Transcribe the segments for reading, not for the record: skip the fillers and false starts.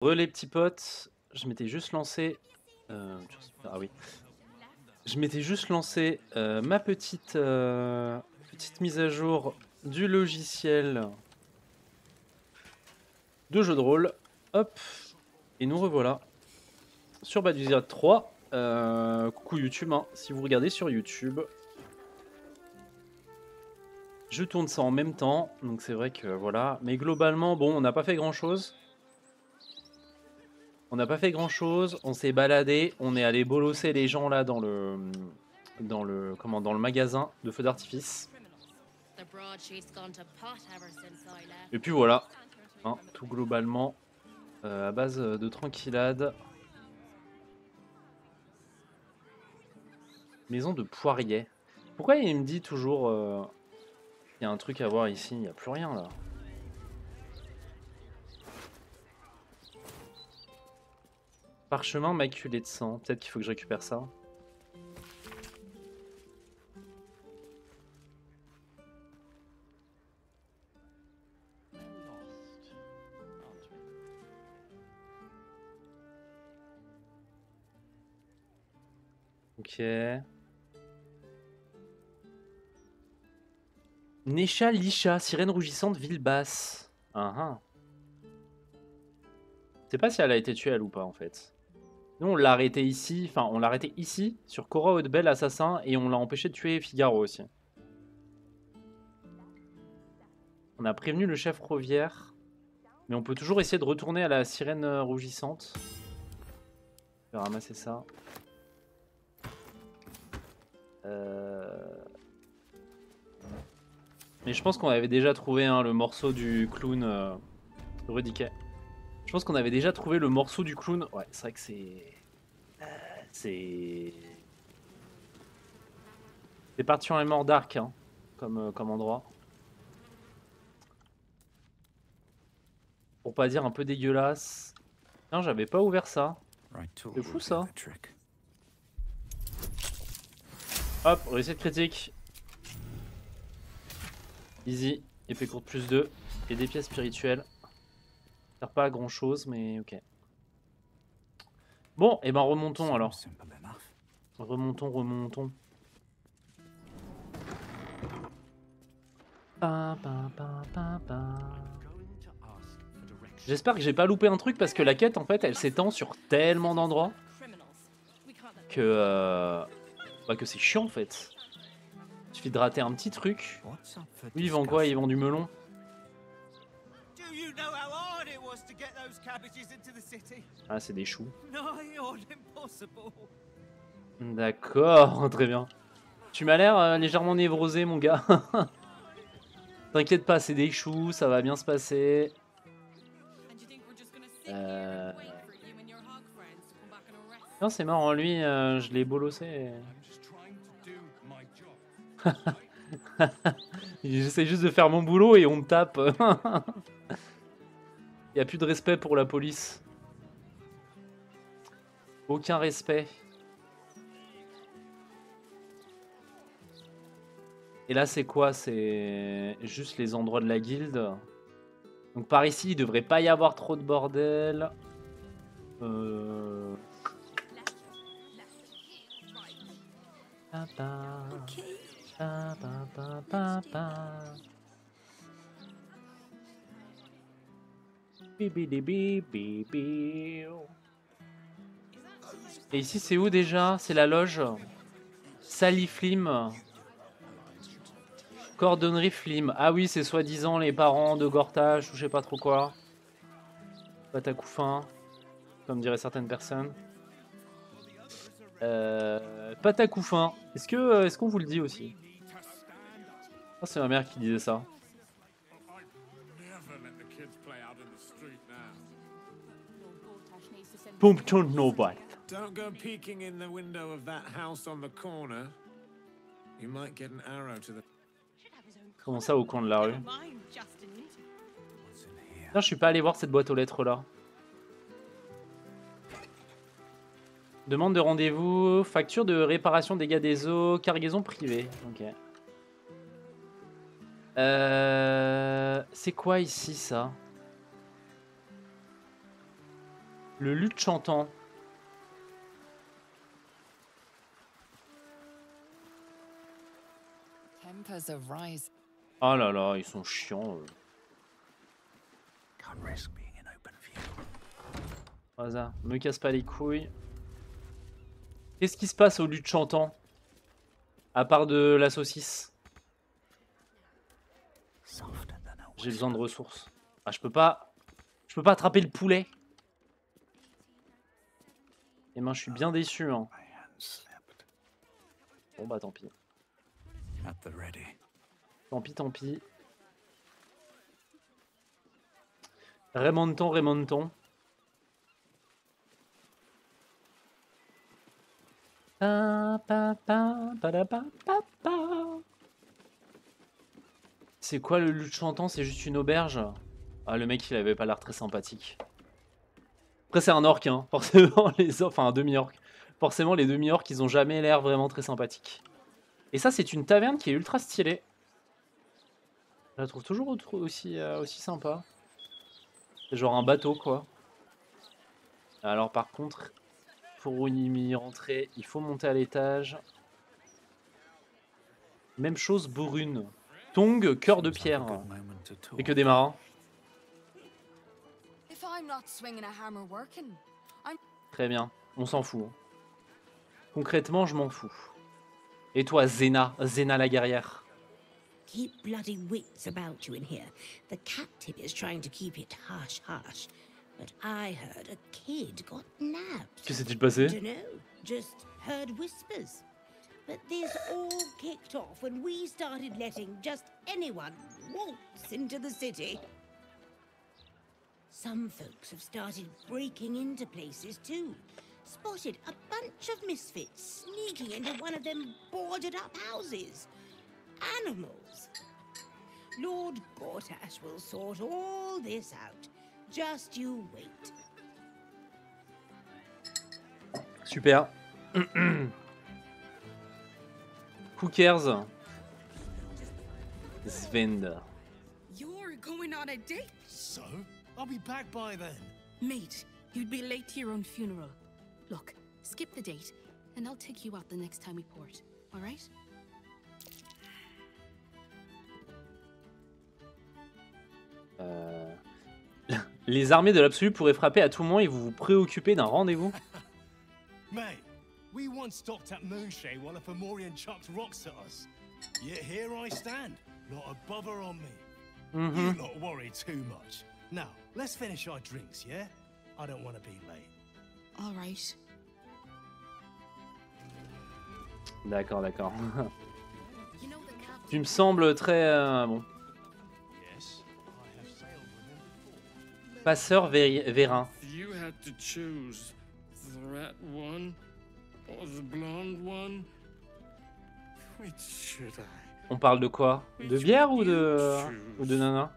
Les petits potes, je m'étais juste lancé. Ah oui. Je m'étais juste lancé ma petite mise à jour du logiciel de jeu de rôle. Hop. Et nous revoilà sur Baldur's Gate 3. Coucou YouTube, hein, si vous regardez sur YouTube. Je tourne ça en même temps, donc c'est vrai que voilà. Mais globalement, bon, on n'a pas fait grand chose. On n'a pas fait grand chose, on s'est baladé, on est allé bolosser les gens là dans le magasin de feux d'artifice. Et puis voilà, hein, tout globalement, à base de tranquillade. Maison de Poirier. Pourquoi il me dit toujours il y a un truc à voir ici, il n'y a plus rien là. Parchemin maculé de sang, peut-être qu'il faut que je récupère ça. Ok. Nesha Lisha, sirène rougissante, ville basse. Ah. Je sais pas si elle a été tuée elle ou pas en fait. Nous on l'a arrêté ici, enfin on l'a arrêté ici sur Cora Hautebelle assassin et on l'a empêché de tuer Figaro aussi. On a prévenu le chef Rovière, mais on peut toujours essayer de retourner à la sirène rougissante. Je vais ramasser ça. Mais je pense qu'on avait déjà trouvé hein, le morceau du clown Rudiquet. Je pense qu'on avait déjà trouvé le morceau du clown. Ouais, c'est vrai que c'est particulièrement dark hein, comme endroit. Pour pas dire un peu dégueulasse. Non, j'avais pas ouvert ça. C'est fou ça. Hop, réussite critique. Easy, épée courte plus 2. Et des pièces spirituelles. Ça sert pas à grand chose, mais ok. Bon, et ben remontons alors. Remontons. J'espère que j'ai pas loupé un truc parce que la quête en fait elle s'étend sur tellement d'endroits que c'est chiant en fait. Il suffit de rater un petit truc. Lui ils vendent quoi? Ils vendent du melon. Ah c'est des choux. D'accord, très bien. Tu m'as l'air légèrement névrosé mon gars. T'inquiète pas, c'est des choux, ça va bien se passer. Non c'est marrant, lui je l'ai bolossé. J'essaie juste de faire mon boulot et on me tape. Il n'y a plus de respect pour la police. Aucun respect. Et là, c'est quoi? C'est juste les endroits de la guilde. Donc par ici, il devrait pas y avoir trop de bordel. Et ici, c'est où déjà? C'est la loge Saliflim. Cordonnerie Flim. Ah oui, c'est soi-disant les parents de Gortache ou je sais pas trop quoi. Patacoufin, comme diraient certaines personnes. Patacoufin. Est-ce qu'on vous le dit aussi? Oh, c'est ma mère qui disait ça. Pumpton Nobile. Don't go peeking in the window of that house on the corner. You might get an arrow to the... Comment ça au coin de la rue? Non, je suis pas allé voir cette boîte aux lettres là. Demande de rendez-vous, facture de réparation dégâts des eaux, cargaison privée. Ok. C'est quoi ici ça? Le luth chantant. Tempers are rising. Oh là là, ils sont chiants. Can't risk being in open view. Au hasard, me casse pas les couilles. Qu'est-ce qui se passe au luth chantant? À part de la saucisse. Softer than a J'ai besoin de ressources. Ah, je peux pas attraper le poulet. Et ben, je suis bien déçu. Hein. My hand slipped. Bon bah tant pis. At the ready. Tant pis, tant pis. Remonton, remonton. C'est quoi le luth chantant? C'est juste une auberge? Ah, le mec, il avait pas l'air très sympathique. Après, c'est un orc, hein. Forcément, enfin, un demi-orc. Forcément, les demi-orcs, ils ont jamais l'air vraiment très sympathiques. Et ça, c'est une taverne qui est ultra stylée. Je la trouve toujours aussi sympa. C'est genre un bateau, quoi. Alors, par contre, pour y rentrer, il faut monter à l'étage. Même chose, Borune. Tong, cœur de Seems like a pierre. good moment to talk. Et que des marins. If I'm not swinging a hammer working, Très bien, on s'en fout. Hein. Concrètement, je m'en fous. Et toi, Zena la guerrière? Keep bloody wits about you in here. The captain is trying to keep it hush hush. But I heard a kid got nabbed. Que s'est-il passé? Dunno, just heard whispers. But this all kicked off when we started letting just anyone waltz into the city. Some folks have started breaking into places too. Spotted a bunch of misfits sneaking into one of them boarded up houses. Animals. Lord Gortash will sort all this out. Just you wait. Super. Who cares? Svend. You're going on a date? So? I'll be back by then. Mate, you'd be late to your own funeral. Look, skip the date, and I'll take you out the next time we port. All right? Les armées de l'absolu pourraient frapper à tout moment et vous vous préoccupez d'un rendez-vous? Mate, we once stopped at Moonshade while a Fomorian chucked rocks at us. Yet here I stand, not a bother on me. You not worry too much. Now, let's finish our drinks, yeah? I don't want to be late. All right. D'accord, d'accord. You know the captain. Tu me sembles très... bon. Yes, I have sailed with him before. Passeur vérin. If you had to choose the rat one or the blonde one, which should I? On parle de quoi? De bière ou de nana?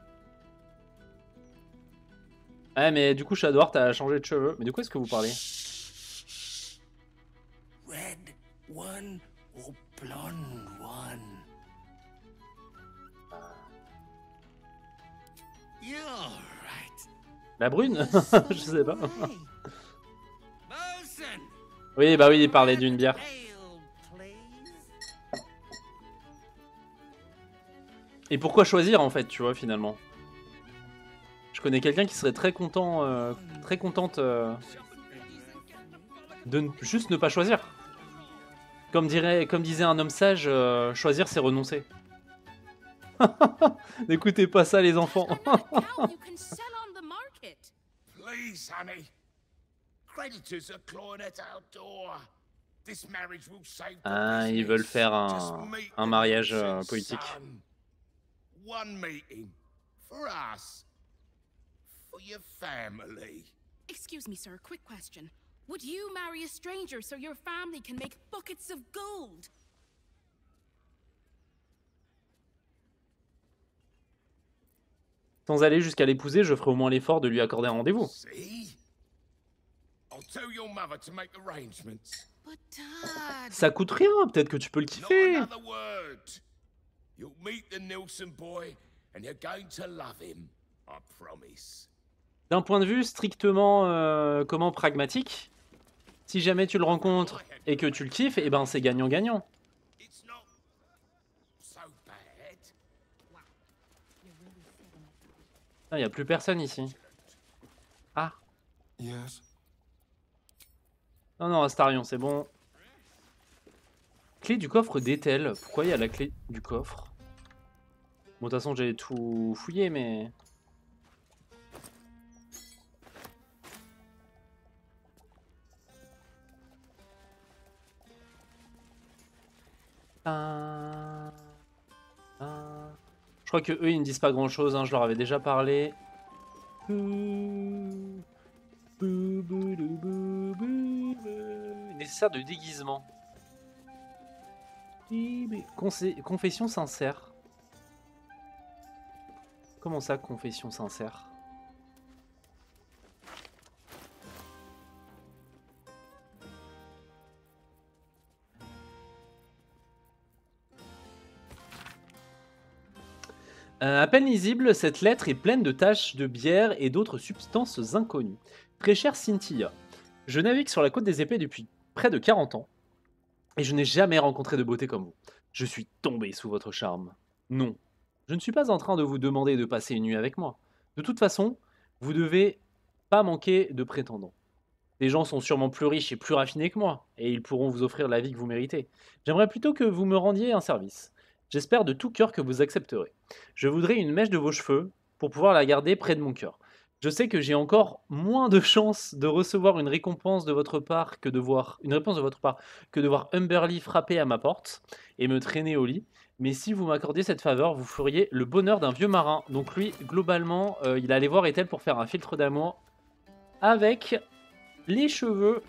Ouais, mais du coup, Shadowheart, t'as changé de cheveux. Mais de quoi est-ce que vous parlez? Red one or blonde one? You're right. La brune? Je sais pas. Bosun! Oui, bah oui, il parlait d'une bière. Ale, please. Et pourquoi choisir, en fait, tu vois, finalement? Je connais quelqu'un qui serait très content, très contente de juste ne pas choisir. Comme disait un homme sage, choisir c'est renoncer. N'écoutez pas ça les enfants. I'm not a cow you can sell on the market. Please, honey. Creditors are clawing at our door. This marriage will save the Ah, ils business. veulent faire Just un meet mariage the Wilson politique. son. One meeting. For us. For your family. Excuse me, sir, quick question. Would you marry a stranger so your family can make buckets of gold? Sans aller jusqu'à l'épouser, je ferai au moins l'effort de lui accorder un rendez-vous. See? I'll tell your mother to make arrangements. But Dad... Ça coûte rien, peut-être que tu peux le Not kiffer. another word. You'll meet the Nilsson boy, and you're going to love him. I promise. D'un point de vue strictement comment pragmatique, si jamais tu le rencontres et que tu le kiffes, et ben c'est gagnant-gagnant. It's not so bad. Il n'y a plus personne ici. Ah. Yes. Non, non, Astarion, c'est bon. Clé du coffre d'Ethel. Pourquoi il y a la clé du coffre? Bon, de toute façon, j'ai tout fouillé, mais... Je crois que eux, ils ne disent pas grand-chose, hein, je leur avais déjà parlé. Nécessaire de déguisement. Confession sincère. Comment ça, confession sincère? À peine lisible, cette lettre est pleine de taches de bière et d'autres substances inconnues. Très chère Cynthia, je navigue sur la côte des épées depuis près de 40 ans, et je n'ai jamais rencontré de beauté comme vous. Je suis tombé sous votre charme. Non, je ne suis pas en train de vous demander de passer une nuit avec moi. De toute façon, vous devez pas manquer de prétendants. Les gens sont sûrement plus riches et plus raffinés que moi, et ils pourront vous offrir la vie que vous méritez. J'aimerais plutôt que vous me rendiez un service. J'espère de tout cœur que vous accepterez. Je voudrais une mèche de vos cheveux pour pouvoir la garder près de mon cœur. Je sais que j'ai encore moins de chances de recevoir une récompense de votre part que de voir Humberly frapper à ma porte et me traîner au lit. Mais si vous m'accordiez cette faveur, vous feriez le bonheur d'un vieux marin. Donc lui, globalement, il allait voir Ethel pour faire un filtre d'amour avec les cheveux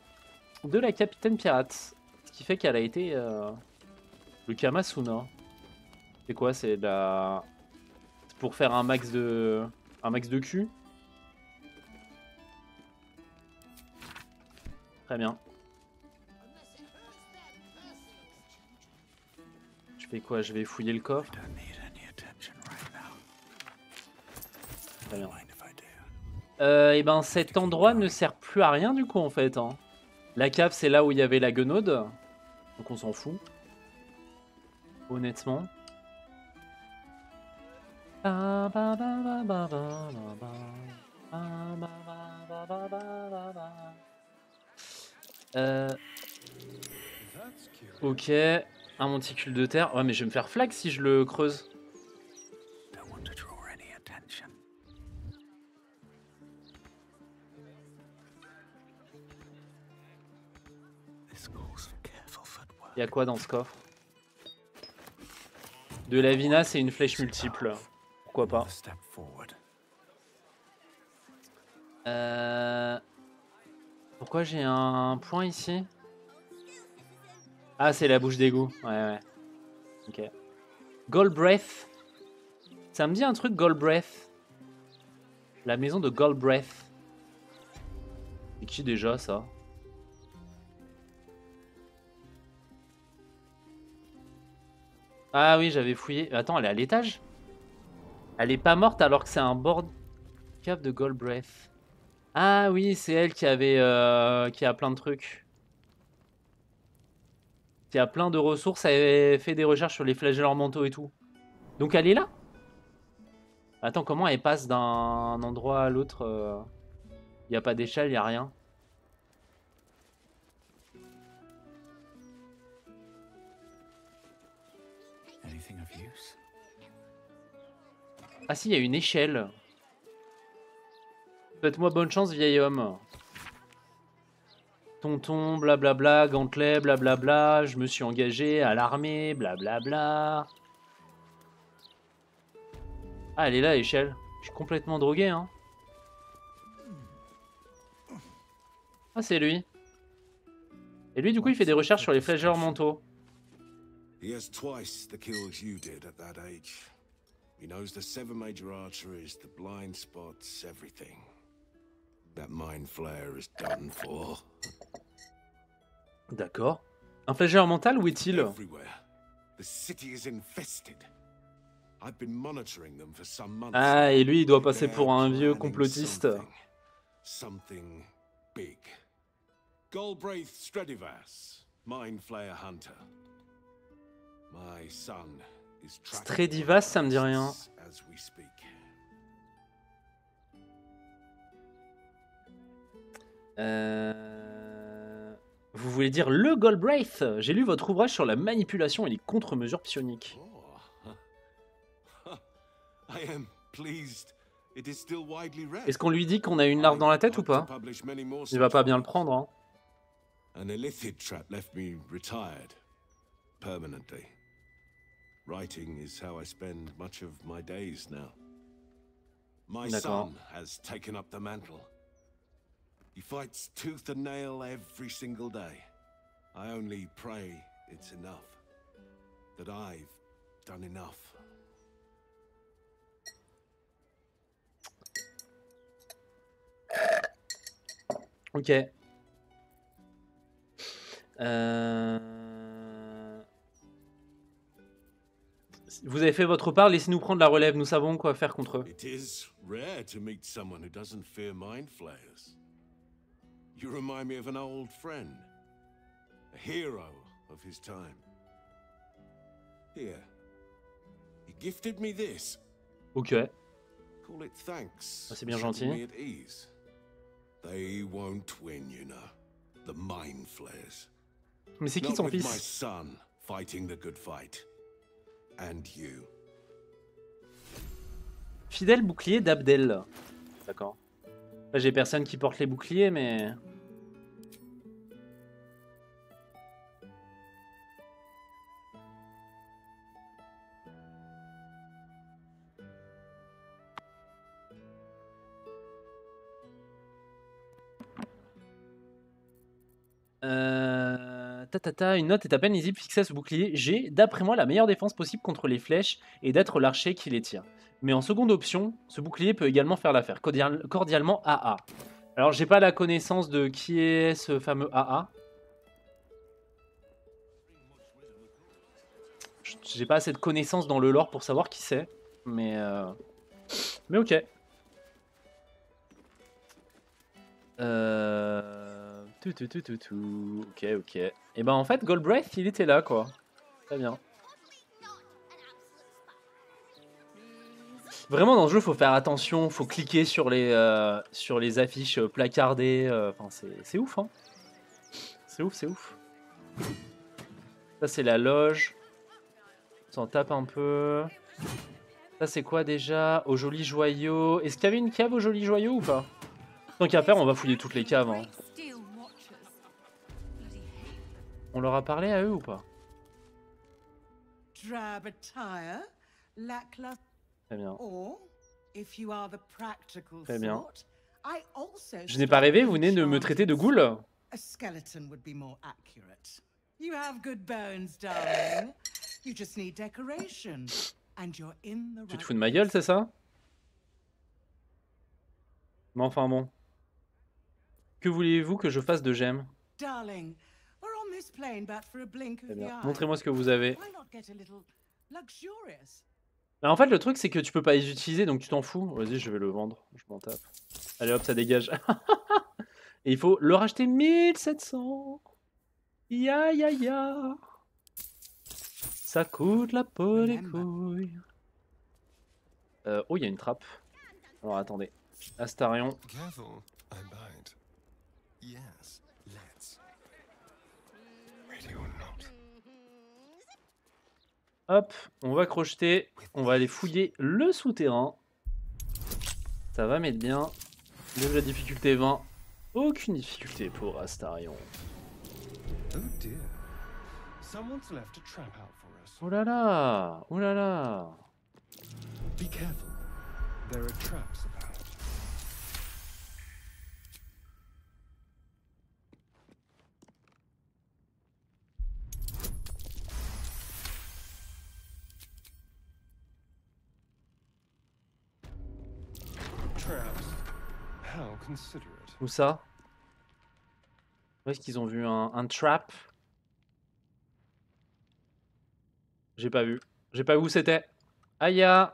de la capitaine pirate. Ce qui fait qu'elle a été le Kamasuna. C'est quoi? C'est la... pour faire un max de cul. Très bien. Je fais quoi? Je vais fouiller le coffre. Très bien. Et ben cet endroit ne sert plus à rien du coup en fait. Hein. La cave c'est là où il y avait la guenaude. Donc on s'en fout. Honnêtement. Ok, un monticule de terre. Ouais mais je vais me faire flag si je le creuse. Il y a quoi dans ce coffre? De la vinasse et une flèche multiple. Pourquoi pas? Pourquoi j'ai un point ici? Ah, c'est la bouche d'égout. Ouais. Ok. Galbraith. Ça me dit un truc, Galbraith. La maison de Galbraith. C'est qui déjà, ça? Ah oui, j'avais fouillé. Attends, elle est à l'étage? Elle est pas morte alors que c'est un bord cave de Galbraith. Ah oui, c'est elle qui avait qui a plein de trucs. Qui a plein de ressources, elle avait fait des recherches sur les flagellants mentaux et tout. Donc elle est là? Attends, comment elle passe d'un endroit à l'autre? Il n'y a pas d'échelle, il n'y a rien. Ah si, il y a une échelle. Faites-moi bonne chance, vieil homme. Tonton, blablabla, gantelet, blablabla, je me suis engagé à l'armée, blablabla. Ah, elle est là, l'échelle. Je suis complètement drogué, hein. Ah, c'est lui. Et lui, du coup, il fait des recherches sur les flagellants mentaux. He has twice the kills you did at that age. He knows the 7 major arteries, the blind spots, everything. That mind flare is done for. D'accord. Un flagelleur mental, où est-il? Everywhere. The city is infested. I've been monitoring them for some months. Ah, et lui, il doit now. passer They're pour un vieux planning complotiste. something big. Galbraith Stradivas, Mind Flayer Hunter. My son is tracking Stradivas, ça me dit rien. as we speak. Vous voulez dire le Galbraith? J'ai lu votre ouvrage sur la manipulation et les contre-mesures psioniques. Oh. I am pleased. It is still widely read. Est-ce qu'on lui dit qu'on a une larve dans la tête ou pas? Il va pas bien le prendre, hein. An illithid trap left me retired permanently. Writing is how I spend much of my days now. My son has taken up the mantle. He fights tooth and nail every single day. I only pray it's enough. That I've done enough. Ok. Vous avez fait votre part, laissez-nous prendre la relève, nous savons quoi faire contre eux. It is rare to meet someone who doesn't fear mind flayers. You remind me of an old friend, a hero of his time. Here, he gifted me this. Ok. Call it thanks. Ah, c'est bien for setting gentil. me at ease. They won't win, you know. The mind flayers. Mais c'est qui Not son with my fils? son fighting the good fight. And you. Fidèle bouclier d'Abdel. D'accord. Là, j'ai personne qui porte les boucliers, mais... Une note est à peine lisible fixée à ce bouclier. J'ai, d'après moi, la meilleure défense possible contre les flèches et d'être l'archer qui les tire. Mais en seconde option, ce bouclier peut également faire l'affaire. Cordialement AA. Alors, j'ai pas la connaissance de qui est ce fameux AA. J'ai pas assez de connaissances dans le lore pour savoir qui c'est. Mais ok. Ok, ok. Et ben en fait, Galbraith, il était là, quoi. Très bien. Vraiment, dans ce jeu, faut faire attention, faut cliquer sur les affiches placardées. Enfin, c'est ouf, hein. C'est ouf, c'est ouf. Ça, c'est la loge. On s'en tape un peu. Ça, c'est quoi déjà? Au joli joyau. Est-ce qu'il y avait une cave au joli joyau ou pas? Tant qu'à faire, on va fouiller toutes les caves, hein. On leur a parlé à eux ou pas? Drab attire, lackluster. Très bien. Or, if you are the practical Très bien. sort, I also Je n'ai pas rêvé, vous venez de me traiter de ghoul? A skeleton would be more accurate. You have good bones, darling. You just need decoration. And you're in the Tu te right fous de ma gueule, c'est ça? Mais enfin bon. Que voulez-vous que je fasse de gemmes? Darling, we're on this plane but for a blink Très of the bien. eye. Montrez-moi ce que vous avez. Why not get a little luxurious? Mais en fait, le truc, c'est que tu peux pas les utiliser, donc tu t'en fous. Vas-y, je vais le vendre. Je m'en tape. Allez hop, ça dégage. Et il faut le racheter 1700. Ya ya ya. Ça coûte la peau des couilles. Oh, il y a une trappe. Alors attendez. Astarion. Careful, I bite. Yes, let's. Ready or not. Hop, on va crocheter. On va aller fouiller le souterrain. Ça va mettre bien. Déjà difficulté 20. Aucune difficulté pour Astarion. Oh dear. Someone's left a trap out for us. Oh là là. Oh là là. Be careful. There are traps about. Traps. How considerate. Où ça? Où est-ce qu'ils ont vu un trap? J'ai pas vu. J'ai pas vu où c'était. Aya.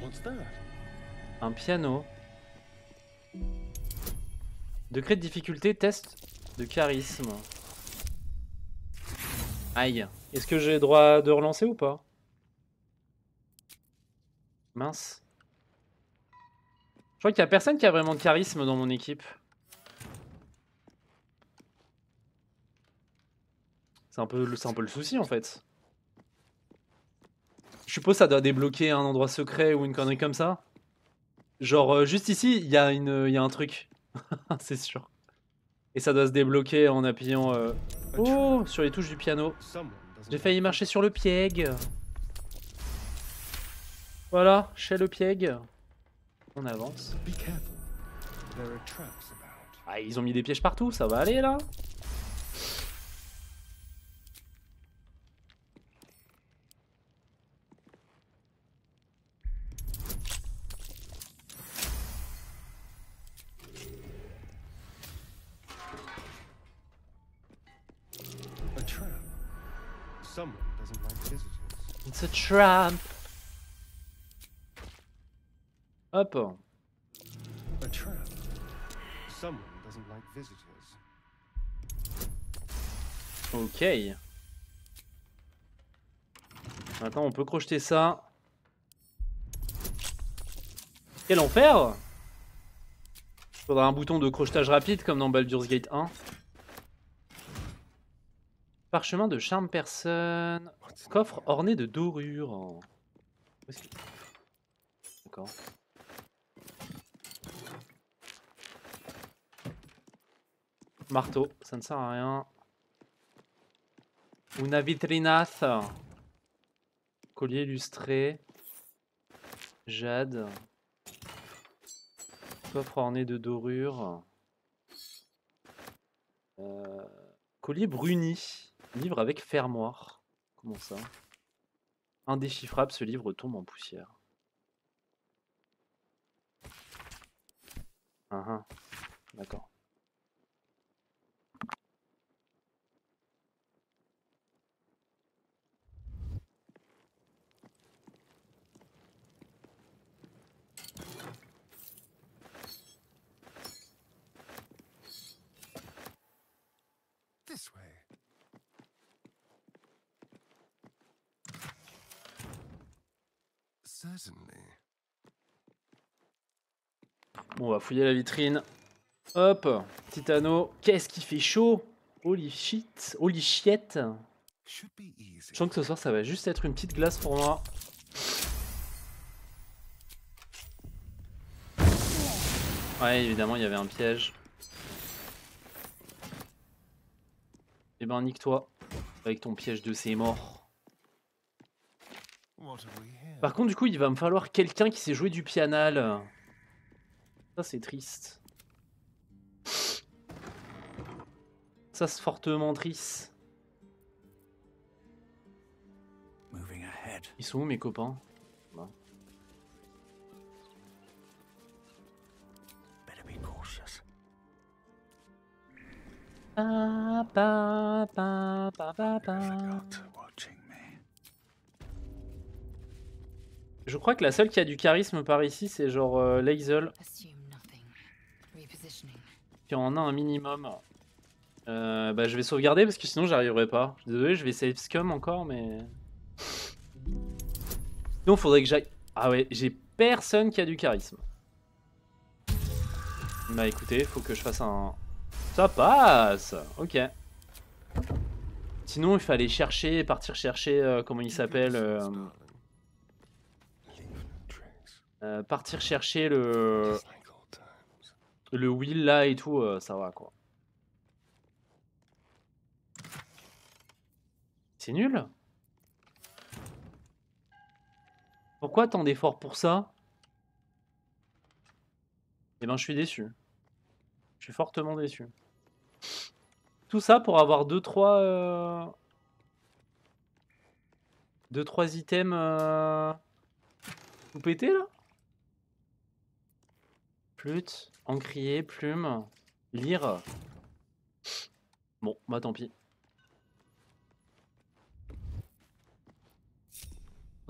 What's that? Un piano. Degré de difficulté, test de charisme. Aïe. Est-ce que j'ai le droit de relancer ou pas? Mince. Je crois qu'il n'y a personne qui a vraiment de charisme dans mon équipe. C'est un peu le souci en fait. Je suppose que ça doit débloquer un endroit secret ou une connerie comme ça. Genre juste ici, il y a un truc. C'est sûr. Et ça doit se débloquer en appuyant oh, sur les touches du piano. J'ai failli marcher sur le piège. Voilà, chez le piège. On avance. Ah, ils ont mis des pièges partout, ça va aller là. Someone doesn't like visitors. It's a trap. Hop. A trap. Someone doesn't like visitors. Ok. Maintenant, on peut crocheter ça. Quel enfer! Faudra un bouton de crochetage rapide comme dans Baldur's Gate 1. Parchemin de charme personne. Coffre orné de dorures. D'accord. Marteau, ça ne sert à rien. Una vitrinath. Collier illustré. Jade. Coffre orné de dorures. Collier bruni. Livre avec fermoir. Comment ça? Indéchiffrable, ce livre tombe en poussière. D'accord. This way. Certainly. Bon, on va fouiller la vitrine. Hop, petit anneau. Qu'est-ce qui fait chaud? Holy shit, holy shit. Je sens que ce soir, ça va juste être une petite glace pour moi. Ouais, évidemment, il y avait un piège. Eh ben, nique-toi. Avec ton piège de c'est mort. Par contre, du coup, il va me falloir quelqu'un qui sait jouer du pianal. Ça, c'est triste. Ça, c'est fortement triste. Ils sont où, mes copains? Bon. Je crois que la seule qui a du charisme par ici, c'est genre Lae'zel. Qui en a un minimum. Bah, je vais sauvegarder parce que sinon j'arriverai pas. Désolé, je vais save scum encore, mais... Sinon, faudrait que j'aille... Ah ouais, j'ai personne qui a du charisme. Bah écoutez, faut que je fasse un... Ça passe. Ok. Sinon, il fallait chercher, partir chercher... comment il s'appelle partir chercher le wheel là et tout, ça va quoi. C'est nul. Pourquoi tant d'efforts pour ça? Eh ben je suis déçu. Je suis fortement déçu. Tout ça pour avoir 2-3 items tout pété là? Flûte, encrier, plume, lire. Bon, bah tant pis.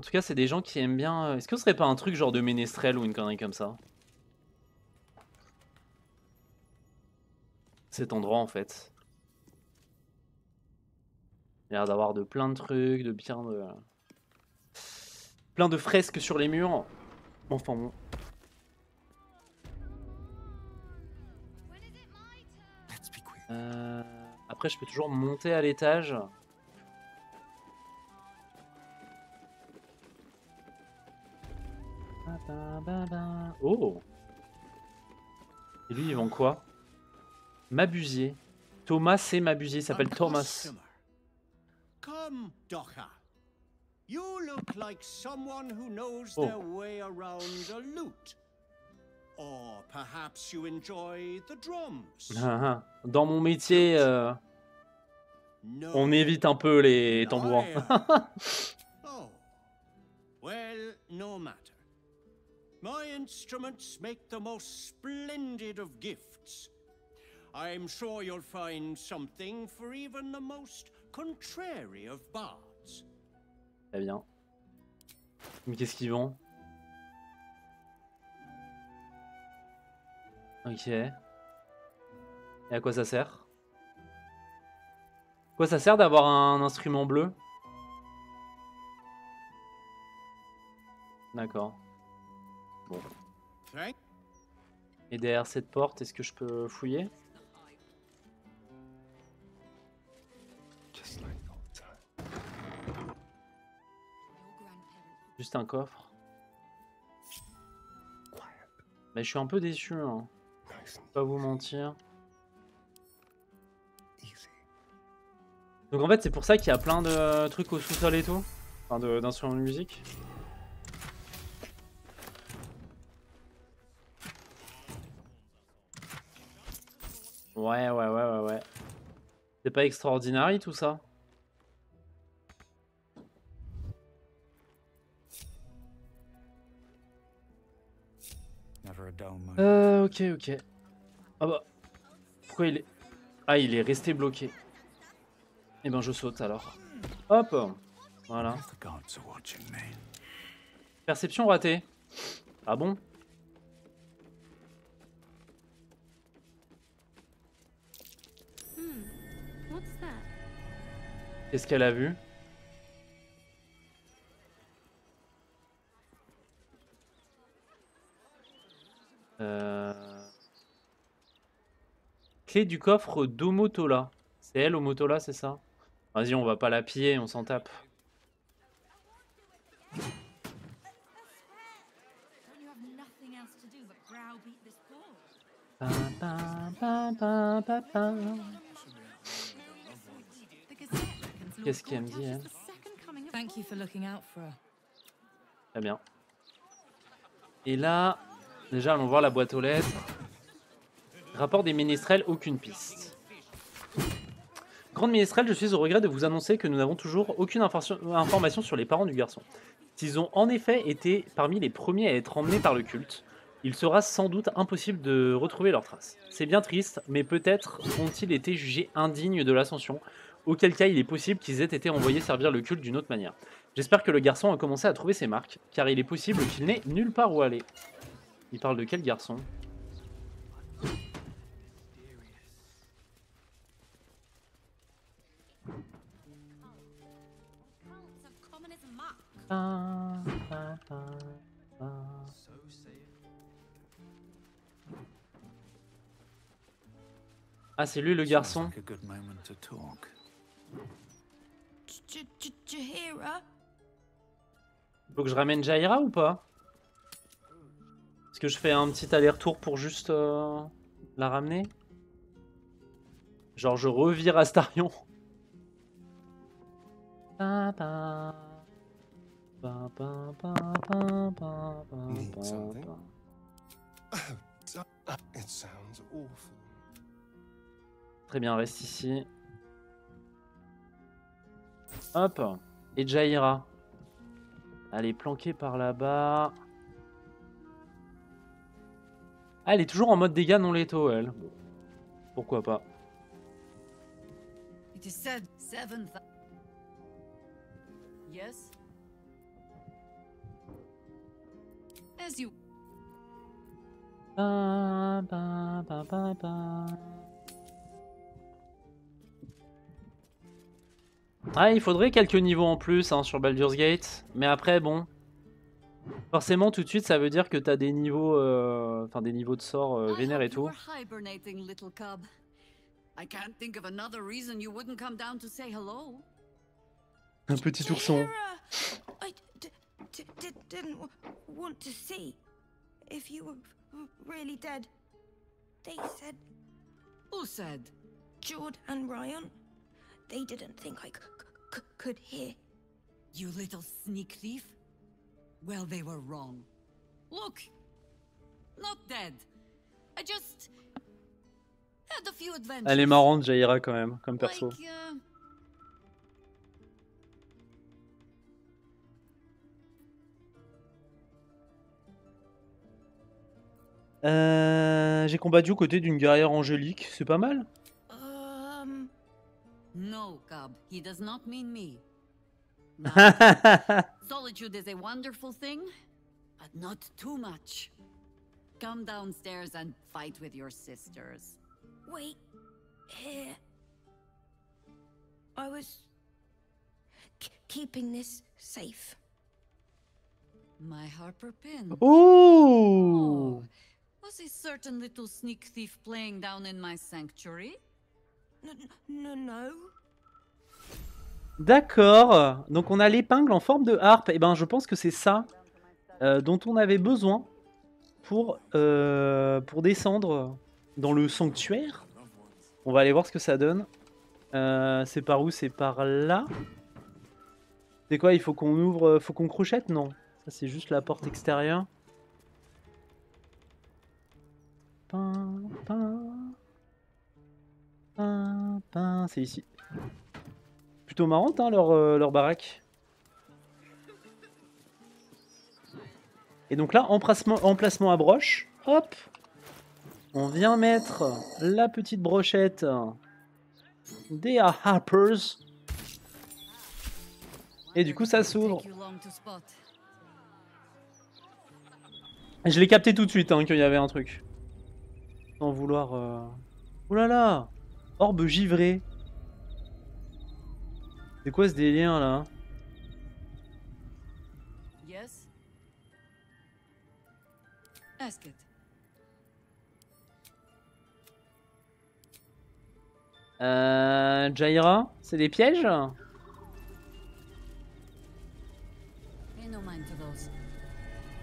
tout cas, c'est des gens qui aiment bien... Est-ce que ce serait pas un truc genre de ménestrel ou une connerie comme ça? Cet endroit, en fait. Il y a l'air d'avoir de plein de trucs, de bien de... Plein de fresques sur les murs. Enfin bon. Après, je peux toujours monter à l'étage. Oh! Et lui, il vend quoi? Mabusier. Thomas, c'est Mabusier. Il s'appelle Thomas. Come, Docker. You look like someone who knows their way around a lute. Or perhaps you enjoy the drums. Dans mon métier, on évite un peu les tambourins. Oh. Well, no matter. My instruments make the most splendid of gifts. I'm sure you'll find something for even the most contrary of bards. Très bien. Mais qu'est-ce qu'ils vendent? Ok. Et à quoi ça sert? Quoi ça sert d'avoir un instrument bleu? D'accord. Bon. Et derrière cette porte, est-ce que je peux fouiller? Juste un coffre. Mais je suis un peu déçu, hein. Pas vous mentir. Donc en fait c'est pour ça qu'il y a plein de trucs au sous-sol et tout. Enfin d'instruments de musique. Ouais. C'est pas extraordinaire tout ça. Ok. Ah bah. Pourquoi il est... Ah, il est resté bloqué. Eh ben je saute alors. Hop. Voilà. Perception ratée. Ah bon? Qu'est-ce qu'elle a vu? Clé du coffre d'Omotola. C'est elle, Omotola, c'est ça? Vas-y, on va pas la piller, on s'en tape. Qu'est-ce qu'elle me dit, elle? Très bien. Et là, déjà, allons voir la boîte aux lettres. Rapport des ménestrels, aucune piste. Grande ménestrel, je suis au regret de vous annoncer que nous n'avons toujours aucune information sur les parents du garçon. S'ils ont en effet été parmi les premiers à être emmenés par le culte, il sera sans doute impossible de retrouver leurs traces. C'est bien triste, mais peut-être ont-ils été jugés indignes de l'ascension, auquel cas il est possible qu'ils aient été envoyés servir le culte d'une autre manière. J'espère que le garçon a commencé à trouver ses marques, car il est possible qu'il n'ait nulle part où aller. Il parle de quel garçon ? Ah, c'est lui le garçon. Faut que je ramène Jaira ou pas? Est-ce que je fais un petit aller-retour pour juste la ramener? Genre je revire Astarion. Très bien, reste ici. Hop. Et Jaira. Elle est planquée par là-bas. Ah, elle est toujours en mode dégâts non létaux, elle. Bon. Pourquoi pas. It is said 7th. Yes. As you Ba, ba, ba, ba, ba. Ah, il faudrait quelques niveaux en plus hein, sur Baldur's Gate. Mais après, bon. Forcément, tout de suite, ça veut dire que t'as des niveaux, enfin des niveaux de sort vénères et tout. hibernating, little cub. I can't think of another reason you wouldn't come down to say hello. Un petit ourson. I didn't want to see if you were really dead. They said... Who said? Jord and Ryan. They didn't think I could hear. You little sneak thief. Well, they were wrong. Look, not dead. I just had a few adventures. Elle est marrante, Jaira, quand même, comme perso. Like, J'ai combattu aux côtés d'une guerrière angélique, c'est pas mal. No, cub. He does not mean me. Solitude is a wonderful thing, but not too much. Come downstairs and fight with your sisters. Wait here. I was keeping this safe. My Harper pin. Oh! Was a certain little sneak thief playing down in my sanctuary? No. D'accord. Donc on a l'épingle en forme de harpe. Et ben je pense que c'est ça dont on avait besoin pour descendre dans le sanctuaire. On va aller voir ce que ça donne. C'est par où? C'est par là. C'est quoi? Il faut qu'on ouvre, faut qu'on crochette? Non. Ça c'est juste la porte extérieure. C'est ici. Plutôt marrante hein, leur baraque. Et donc là, emplacement à broche. Hop. On vient mettre la petite brochette des Harpers. Et du coup, ça s'ouvre. Je l'ai capté tout de suite hein, qu'il y avait un truc. Sans vouloir... Oh là là! Orbe givrée. C'est quoi ce délire là? Yes. Ask it. Jaira, c'est des pièges? Pay no mind to those.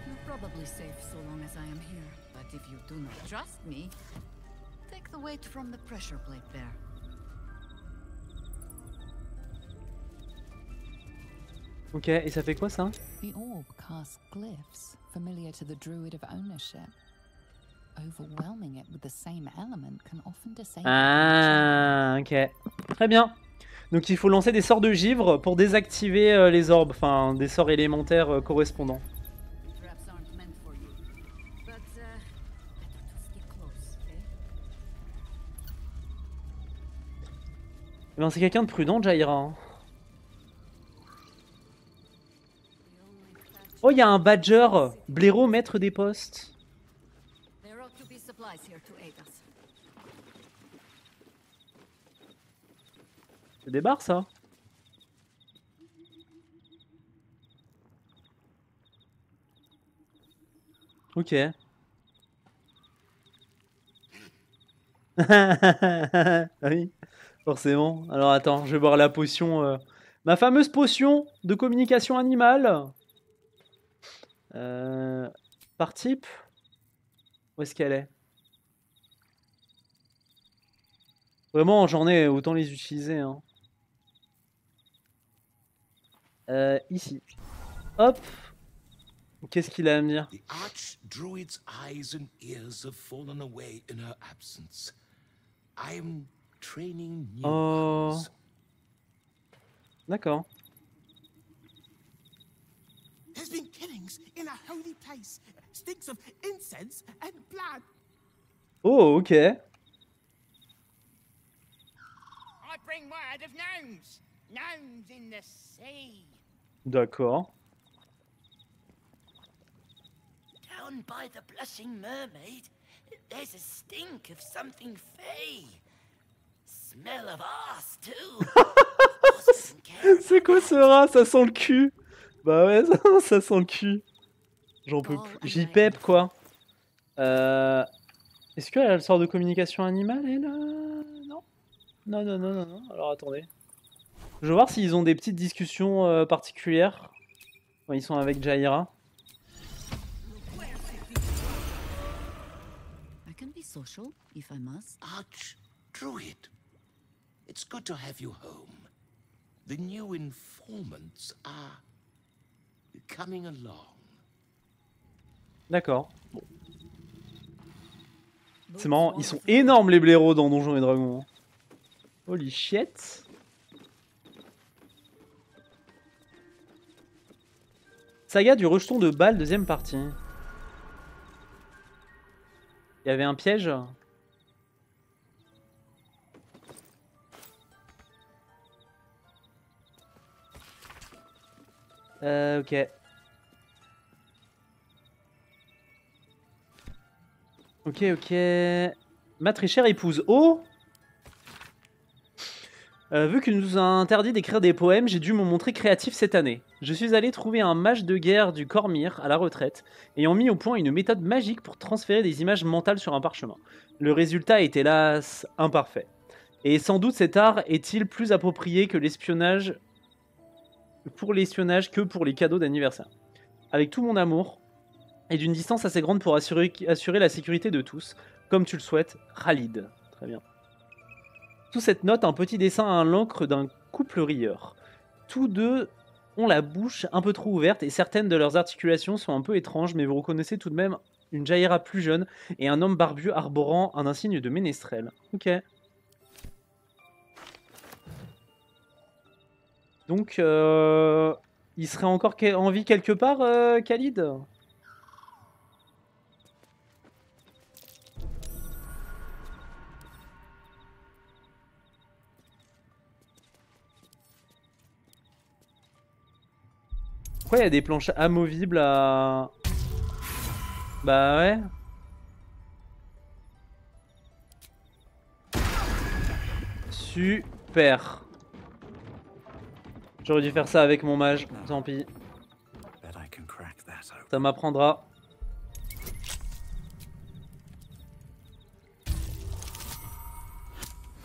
You're probably safe so long as I am here. But if you do not trust me, take the weight from the pressure plate there. Ok, et ça fait quoi ça? The orb casts glyphs familiar to the druid of ownership. Overwhelming it with the same element can often disable. Ah, ok. Très bien. Donc il faut lancer des sorts de givre pour désactiver les orbes, enfin des sorts élémentaires correspondants. Eh ben, c'est quelqu'un de prudent, Jaira. Hein. Oh, il y a un badger. Blaireau, maître des postes. C'est des barres, ça. Ok. Ah oui, forcément. Alors attends, je vais boire la potion. Ma fameuse potion de communication animale. Par type. Où est-ce qu'elle est? Vraiment, j'en ai, autant les utiliser. Hein. Ici. Hop. Qu'est-ce qu'il a à me dire? The archdruid's eyes and ears have fallen away in her absence. I am training new ones. D'accord. There's been killings in a holy place. Stinks of incense and blood. Oh, ok. I bring word of gnomes. Gnomes in the sea. D'accord. gone by the Blushing Mermaid, there's a stink of something fey. Smell of arse too. C'est quoi ce rat? Ça sent le cul. Bah ouais, ça sent le cul. J'en peux plus. J'y pep quoi. Est-ce qu'elle a le sort de communication animale elle? Non. Non. Alors attendez. Je vais voir s'ils ont des petites discussions particulières quand ils sont avec Jaira. I can be social if I must. Archdruid, it's good to have you home. The new informants are coming along. D'accord. Bon. C'est marrant, ils sont énormes les blaireaux dans Donjons et Dragons. Holy shit. Saga du rejeton de balle, deuxième partie. Il y avait un piège. Ok. Ok. Ma très chère épouse. Oh, vu qu'il nous a interdit d'écrire des poèmes, j'ai dû me montrer créatif cette année. Je suis allé trouver un mage de guerre du Cormyr à la retraite, ayant mis au point une méthode magique pour transférer des images mentales sur un parchemin. Le résultat est hélas imparfait. Et sans doute cet art est-il plus approprié que l'espionnage, pour l'espionnage que pour les cadeaux d'anniversaire. Avec tout mon amour, et d'une distance assez grande pour assurer la sécurité de tous, comme tu le souhaites, Khalid. Très bien. Sous cette note, un petit dessin à l'encre d'un couple rieur. Tous deux ont la bouche un peu trop ouverte et certaines de leurs articulations sont un peu étranges, mais vous reconnaissez tout de même une Jaira plus jeune et un homme barbu arborant un insigne de ménestrel. Ok. Donc, il serait encore en vie quelque part, Khalid ? Pourquoi il y a des planches amovibles à... Bah ouais. Super. J'aurais dû faire ça avec mon mage, tant pis. Ça m'apprendra.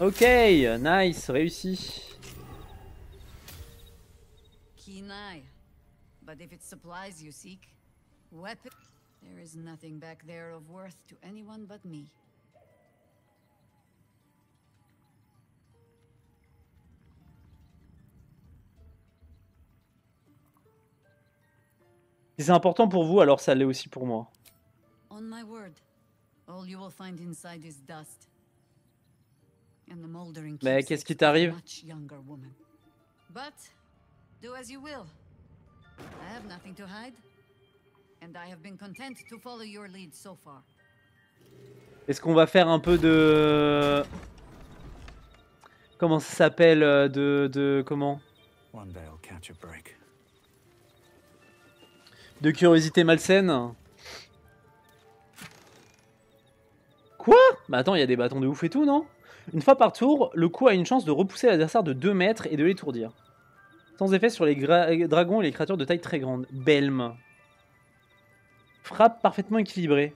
Ok, nice, réussi. Kenai. But if it's supplies you seek, weapon, there is nothing back there of worth to anyone but me. Si c'est important pour vous, alors ça l'est aussi pour moi. On my word, all you will find inside is dust. And the moldering Mais qu'est-ce qui t'arrive? But do as you will. I have nothing to hide, and I have been content to follow your lead so far. Est-ce qu'on va faire un peu de... Comment ça s'appelle comment? De curiosité malsaine? Quoi? Bah attends, il y a des bâtons de ouf et tout, non? Une fois par tour, le coup a une chance de repousser l'adversaire de 2 mètres et de l'étourdir. Sans effet sur les dragons et les créatures de taille très grande. Belm. Frappe parfaitement équilibrée.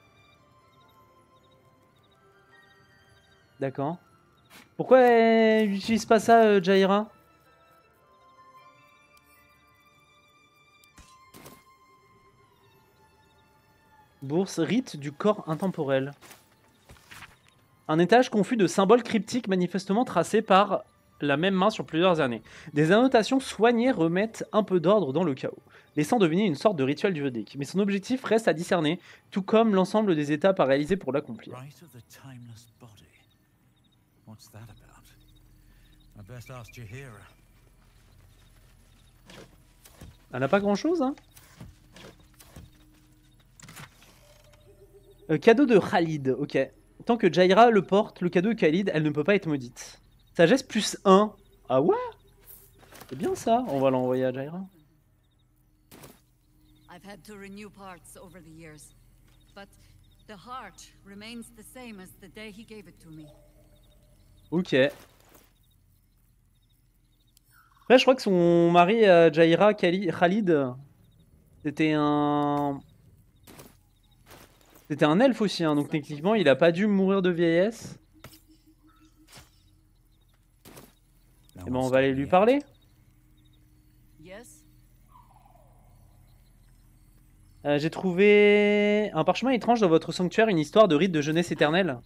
D'accord. Pourquoi elle n'utilise pas ça, Jaira? Bourse, rite du corps intemporel. Un étage confus de symboles cryptiques manifestement tracés par la même main sur plusieurs années. Des annotations soignées remettent un peu d'ordre dans le chaos, laissant deviner une sorte de rituel juridique. Mais son objectif reste à discerner, tout comme l'ensemble des étapes à réaliser pour l'accomplir. Elle n'a pas grand-chose, hein. Cadeau de Khalid, ok. Tant que Jaira le porte, le cadeau de Khalid, elle ne peut pas être maudite. Sagesse plus 1. Ah ouais? C'est bien ça, on va l'envoyer à Jaira. I've had to renew parts over the years. but the heart remains the same as the day he gave it to me. Ok. Après, je crois que son mari, Jaira Khalid, c'était un... C'était un elfe aussi, hein, donc techniquement, il a pas dû mourir de vieillesse. Et ben, on va aller lui parler. Yes. J'ai trouvé un parchemin étrange dans votre sanctuaire, une histoire de rite de jeunesse éternelle.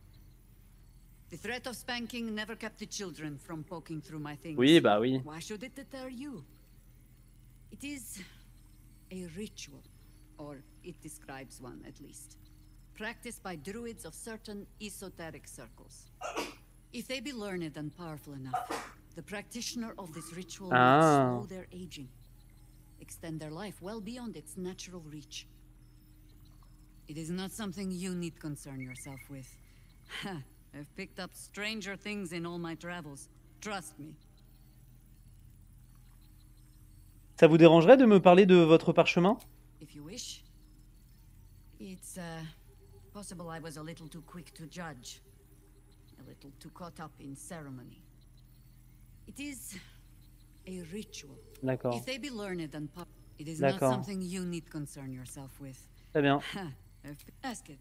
The threat of spanking never kept the children from poking through my things. Oui, bah oui. Why should it deter you? It is a ritual, or it describes one at least, practiced by druids of certain esoteric circles. If they be learned and powerful enough, the practitioner of this ritual will slow their aging, extend their life well beyond its natural reach. It is not something you need concern yourself with. I've picked up stranger things in all my travels. Trust me. Ça vous dérangerait de me parler de votre parchemin? If you wish. It's possible I was a little too quick to judge. A little too caught up in ceremony. It is a ritual. D'accord. If they be learned and it is not something you need concern yourself with. Très bien. Ask it.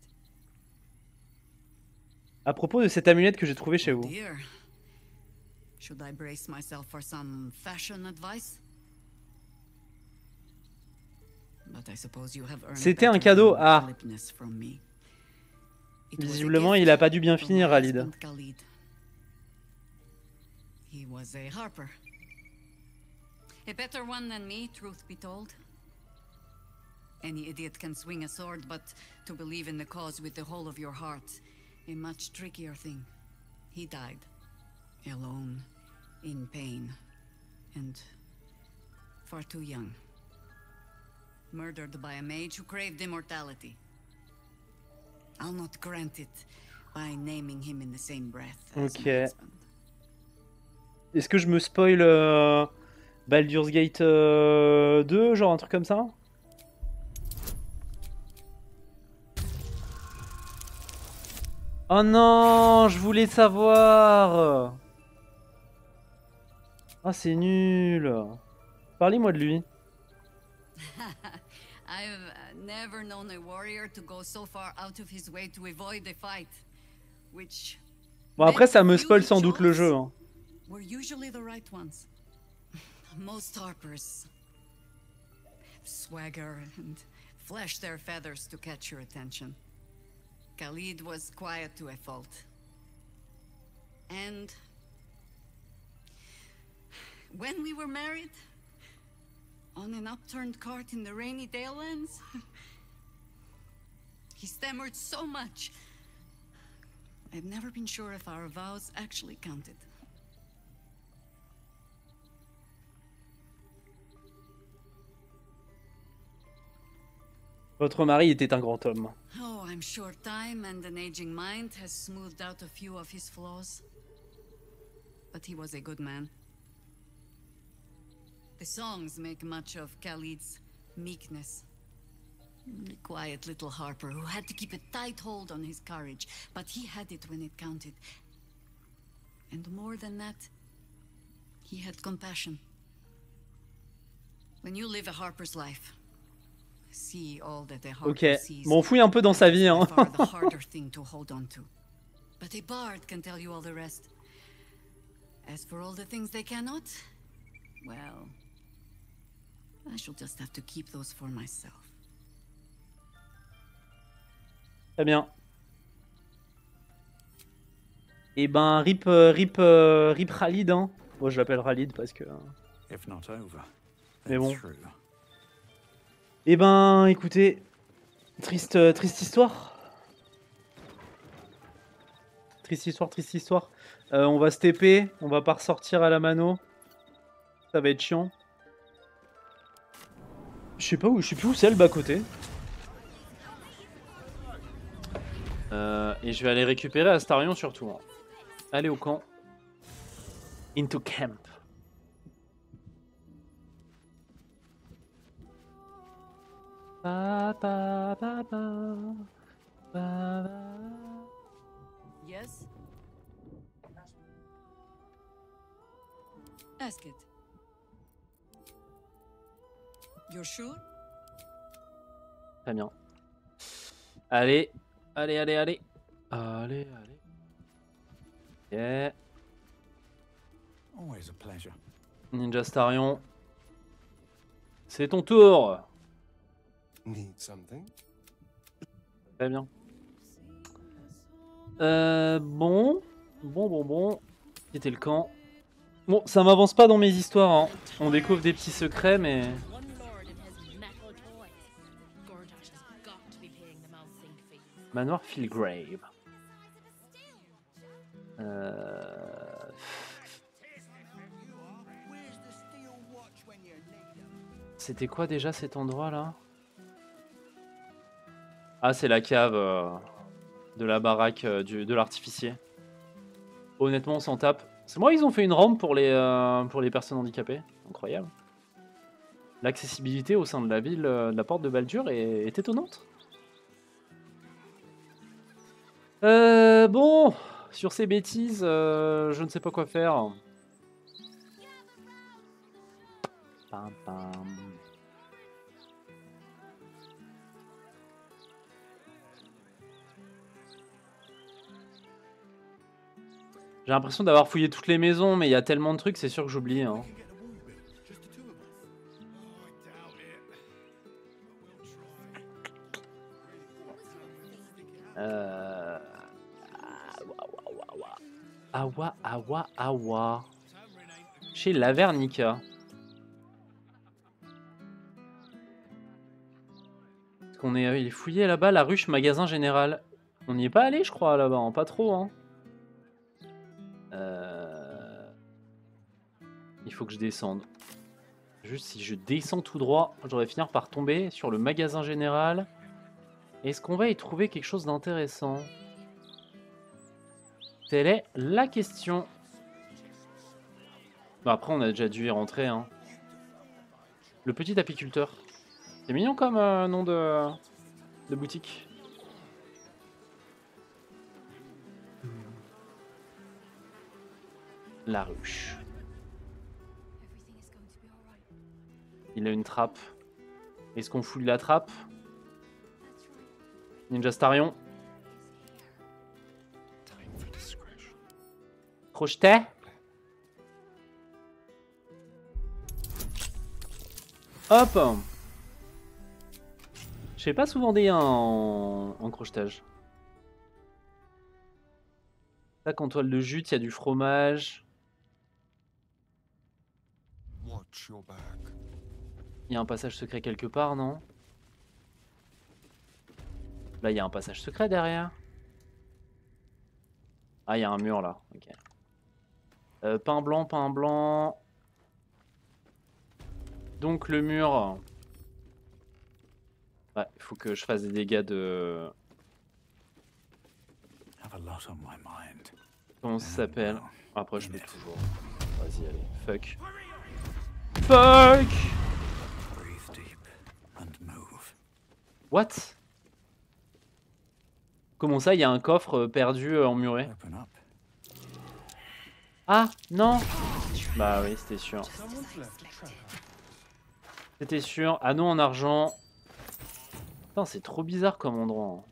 À propos de cette amulette que j'ai trouvée chez vous. Dear. Should I brace myself for some fashion advice? But I suppose you have earned C'était un cadeau. Ah. Visiblement, il a pas dû bien finir, Khalid. He was a harper. A better one than me, truth be told. Any idiot can swing a sword, but to believe in the cause with the whole of your heart, a much trickier thing. He died. Alone. In pain. And far too young. Murdered by a mage who craved immortality. I'll not grant it by naming him in the same breath as my husband. Est-ce que je me spoil Baldur's Gate 2, genre un truc comme ça? Oh non, je voulais savoir. Ah, c'est nul. Parlez-moi de lui. I've never known a warrior to go so far out of his way to avoid a fight, which Bon, après, ça me spoil sans doute le jeu. Hein. Were usually the right ones. Most harpers swagger and flash their feathers to catch your attention. Khalid was quiet to a fault. And when we were married, on an upturned cart in the rainy Dalelands, he stammered so much. I've never been sure if our vows actually counted. Votre mari était un grand homme. Oh, I'm sure time and an aging mind has smoothed out a few of his flaws. But he was a good man. The songs make much of Khalid's meekness. A quiet little harper who had to keep a tight hold on his courage, but he had it when it counted. And more than that, he had compassion. When you live a harper's life, see all that a harper sees. M'en fouille un peu dans sa vie, hein. The harder thing to hold on to. But a bard can tell you all the rest. As for all the things they cannot, well, I shall just have to keep those for myself. Très bien. Et ben, rip Khalid, hein. Bon, je l'appelle Khalid parce que... Mais bon. Et ben, écoutez, triste histoire. Triste histoire. On va se TP, on va pas ressortir à la mano. Ça va être chiant. Je sais plus où c'est le bas-côté. Et je vais aller récupérer Astarion surtout. Hein. Allez au camp. Into camp. Yes? Ask it. You're sure? Très bien. Allez, allez, allez, allez. Allez, allez. Yeah. Always a pleasure. Ninja Starion. C'est ton tour. Need something? Très bien. Bon. Quitter le camp. Bon, ça m'avance pas dans mes histoires. Hein. On découvre des petits secrets, mais... Manoir Fillgrave. C'était quoi déjà cet endroit là? Ah, c'est la cave de la baraque de l'artificier. Honnêtement, on s'en tape. C'est moi, ils ont fait une rampe pour les personnes handicapées. Incroyable. L'accessibilité au sein de la ville de la porte de Baldur est étonnante. Bon, sur ces bêtises, je ne sais pas quoi faire. Pam, pam. J'ai l'impression d'avoir fouillé toutes les maisons, mais il y a tellement de trucs, c'est sûr que j'oublie. Hein. Awa. Chez Lavernica. Est-ce qu'on est, il est fouillé là-bas, la ruche magasin général. On n'y est pas allé, je crois, là-bas, hein. Pas trop. Hein. Il faut que je descende. Juste si je descends tout droit, j'aurais finir par tomber sur le magasin général. Est-ce qu'on va y trouver quelque chose d'intéressant? Telle est la question. Bon, après, on a déjà dû y rentrer. Hein. Le petit apiculteur. C'est mignon comme nom de boutique. La ruche. Il a une trappe. Est-ce qu'on fouille la trappe? Ninja Starion. Crochet. Hop. Je sais pas souvent des en crochetage. Là, en toile de jute, il y a du fromage. Il y a un passage secret quelque part, non? Là, il y a un passage secret derrière. Ah, il y a un mur là. Ok. Pain blanc. Donc le mur. Ouais, il faut que je fasse des dégâts de... Comment ça s'appelle? Après, je peux toujours. Vas-y, allez. Fuck. What? Comment ça, il y a un coffre perdu emmuré? Ah, non! Bah oui, c'était sûr. C'était sûr. Anneau en argent. Putain, c'est trop bizarre comme endroit. Hein.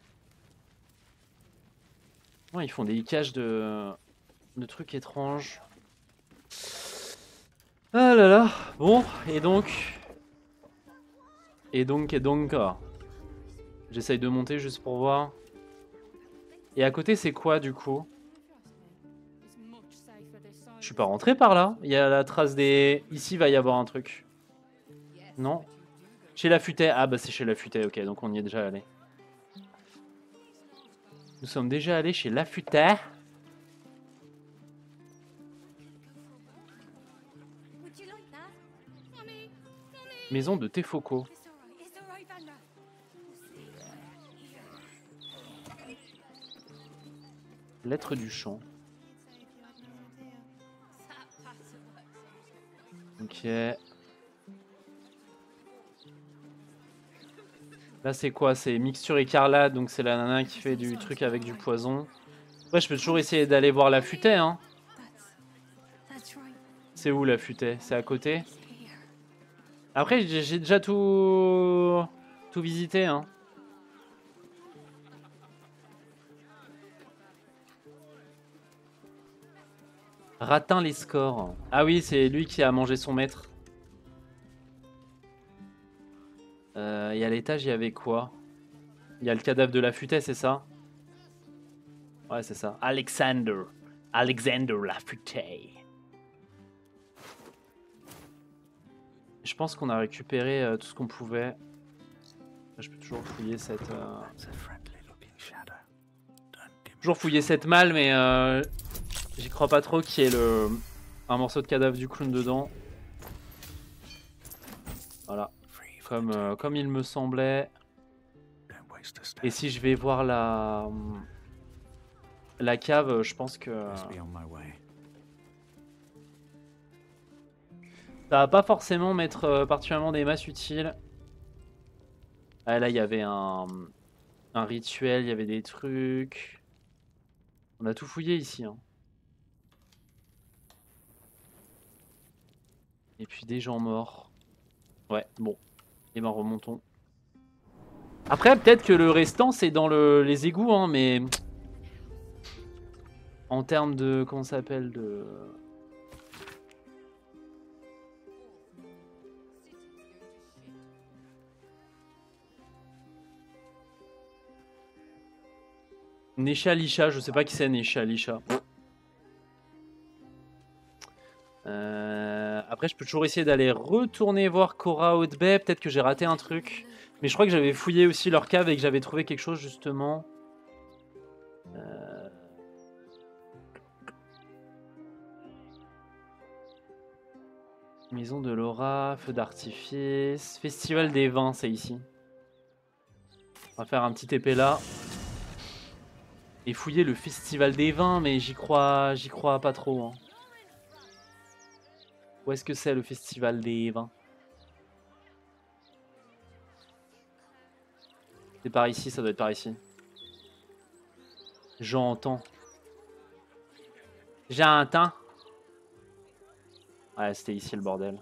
Ouais, ils font des caches de trucs étranges. Ah là là. Bon, et donc... J'essaye de monter juste pour voir. Et à côté, c'est quoi du coup? Je suis pas rentré par là. Il y a la trace des... Ici, il va y avoir un truc. Non? Chez la futaie. Ah bah c'est chez la futaie, ok, donc on y est déjà allé. Nous sommes déjà allés chez la futaie. Maison de Tefoco. Lettre du champ. Ok. Là, c'est quoi? C'est mixture écarlate, donc c'est la nana qui fait du truc avec du poison. Ouais, je peux toujours essayer d'aller voir la futaie, hein. C'est où la futaie? C'est à côté? Après, j'ai déjà tout visité, hein. Ratin les scores. Ah oui, c'est lui qui a mangé son maître. Et à l'étage, il y avait quoi? Il y a le cadavre de la futaie, c'est ça? Ouais, c'est ça. Alexander la futaie. Je pense qu'on a récupéré tout ce qu'on pouvait. Je peux toujours fouiller cette... Toujours fouiller cette malle, mais j'y crois pas trop qu'il y ait un morceau de cadavre du clown dedans. Voilà. Comme il me semblait. Et si je vais voir la cave, je pense que... Ça va pas forcément mettre particulièrement des masses utiles. Ah, là, il y avait un rituel, il y avait des trucs. On a tout fouillé ici. Hein. Et puis des gens morts. Ouais, bon. Et ben remontons. Après, peut-être que le restant, c'est dans les égouts, hein, mais... En termes de... Comment ça s'appelle de... Nesha Lisha, je sais pas qui c'est Nesha Lisha. Après, je peux toujours essayer d'aller retourner voir Cora Haute-Baie. Peut-être que j'ai raté un truc. Mais je crois que j'avais fouillé aussi leur cave et que j'avais trouvé quelque chose justement. Maison de Laura, feu d'artifice, festival des vins, c'est ici. On va faire un petit épée là. Et fouiller le festival des vins, mais j'y crois pas trop. Hein. Où est-ce que c'est le festival des vins? C'est par ici, ça doit être par ici. J'entends. J'entends. Ouais, c'était ici le bordel.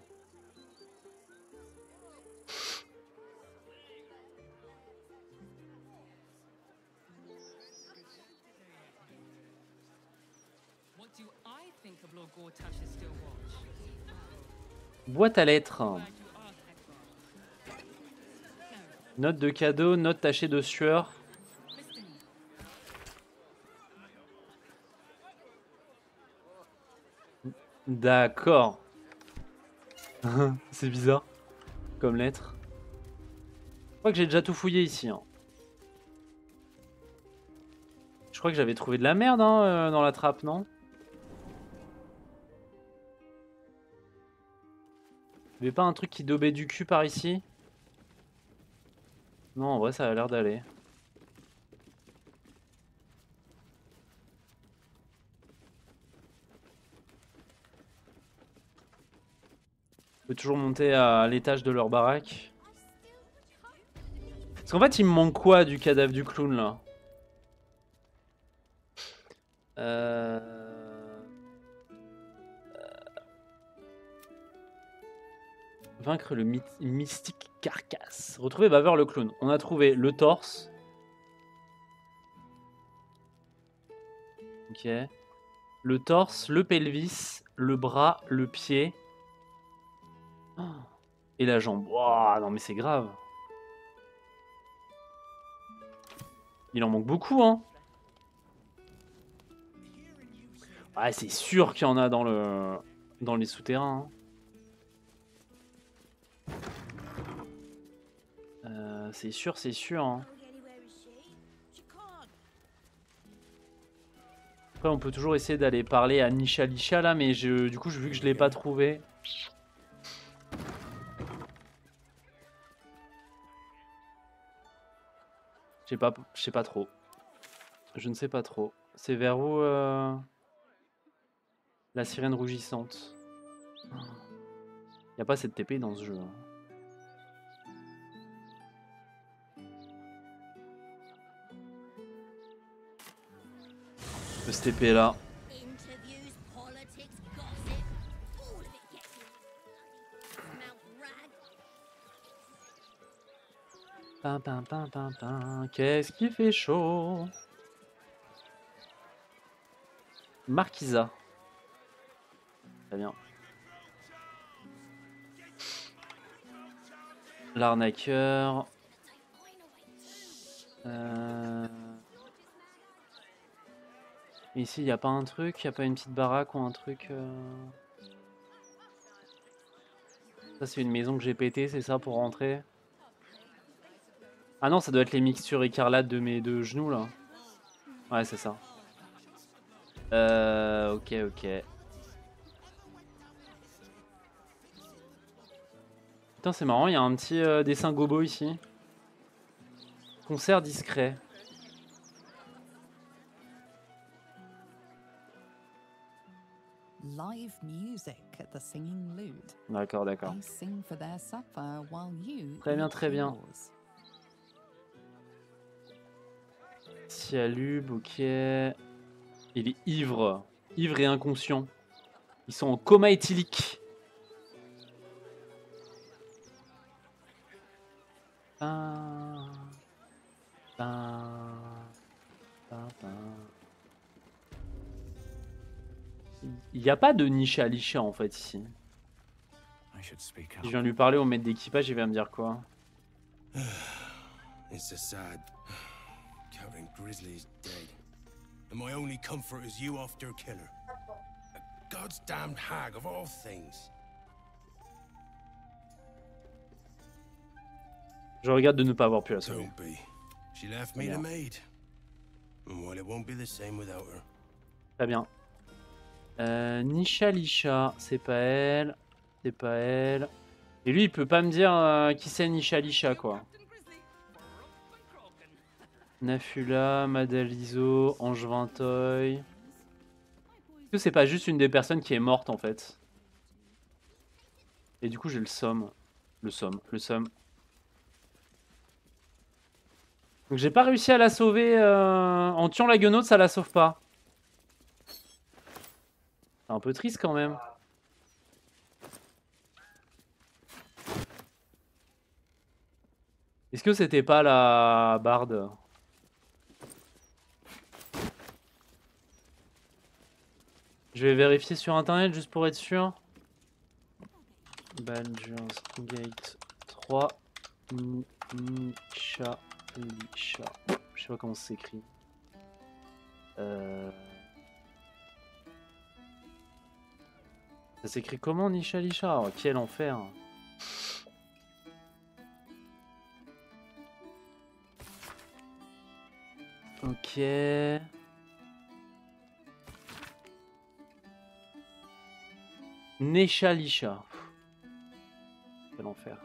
Boîte à lettres. Note de cadeau, note tachée de sueur. D'accord. C'est bizarre. Comme lettre. Je crois que j'ai déjà tout fouillé ici. Hein. Je crois que j'avais trouvé de la merde hein, dans la trappe, non? Il n'y avait pas un truc qui daubait du cul par ici? Non, en vrai, ça a l'air d'aller. Je peux toujours monter à l'étage de leur baraque. Parce qu'en fait, il me manque quoi du cadavre du clown, là? Vaincre le mystique carcasse. Retrouver Baveur le clown. On a trouvé le torse. Ok. Le torse, le pelvis, le bras, le pied. Oh. Et la jambe. Wow, non mais c'est grave. Il en manque beaucoup, hein. Ouais, c'est sûr qu'il y en a dans les souterrains. Hein. C'est sûr, c'est sûr. Hein. Après, on peut toujours essayer d'aller parler à Nisha Lisha là, mais du coup, vu que je l'ai pas trouvé. Je sais pas trop. Je ne sais pas trop. C'est vers où la sirène rougissante. Il n'y a pas cette TP dans ce jeu. Hein. de cet épée là. Interviews, politics, gossip, all of it gets in my mouth rag. Pam, pam, pam, pam, pam. Qu'est-ce qui fait chaud? Marquisa. Très bien. L'arnaqueur. Ici, il n'y a pas un truc, il n'y a pas une petite baraque ou un truc. Ça, c'est une maison que j'ai pété, c'est ça pour rentrer? Ah non, ça doit être les mixtures écarlates de mes deux genoux là. Ouais, c'est ça. Ok, ok. Putain, c'est marrant, il y a un petit dessin gobo ici. Concert discret. Live music at the Singing Lute. D'accord, d'accord. They sing for their supper while you Très bien, eat très bien. yours. Cialube, ok. Il est ivre. Ivre et inconscient. Ils sont en coma éthylique. Il n'y a pas de Nisha Alisha en fait ici. Si je viens lui parler au maître d'équipage, il va me dire quoi? It's a sad. Karen Grizzly's dead. And my only comfort is you off their killer. A God's damned hag of all things. Je regrette de ne pas avoir pu la sauver. Don't be. She left me the maid. And well, it won't be the same without her. Très bien. Nisha Lisha, c'est pas elle. C'est pas elle. Et lui, il peut pas me dire qui c'est Nisha Lisha, quoi. Nafula, Madalizo, Ange Vintoy. Est-ce que c'est pas juste une des personnes qui est morte, en fait? Et du coup, j'ai le somme. Le somme. Donc j'ai pas réussi à la sauver. En tuant la guenaude, ça la sauve pas. C'est un peu triste quand même. Est-ce que c'était pas la barde? Je vais vérifier sur internet juste pour être sûr. Baldur's Gate 3. Nisha Lisha. Je sais pas comment ça s'écrit. Ça s'écrit comment Nisha Lisha? Oh, quel enfer. Ok. Nisha Lisha. Quel enfer.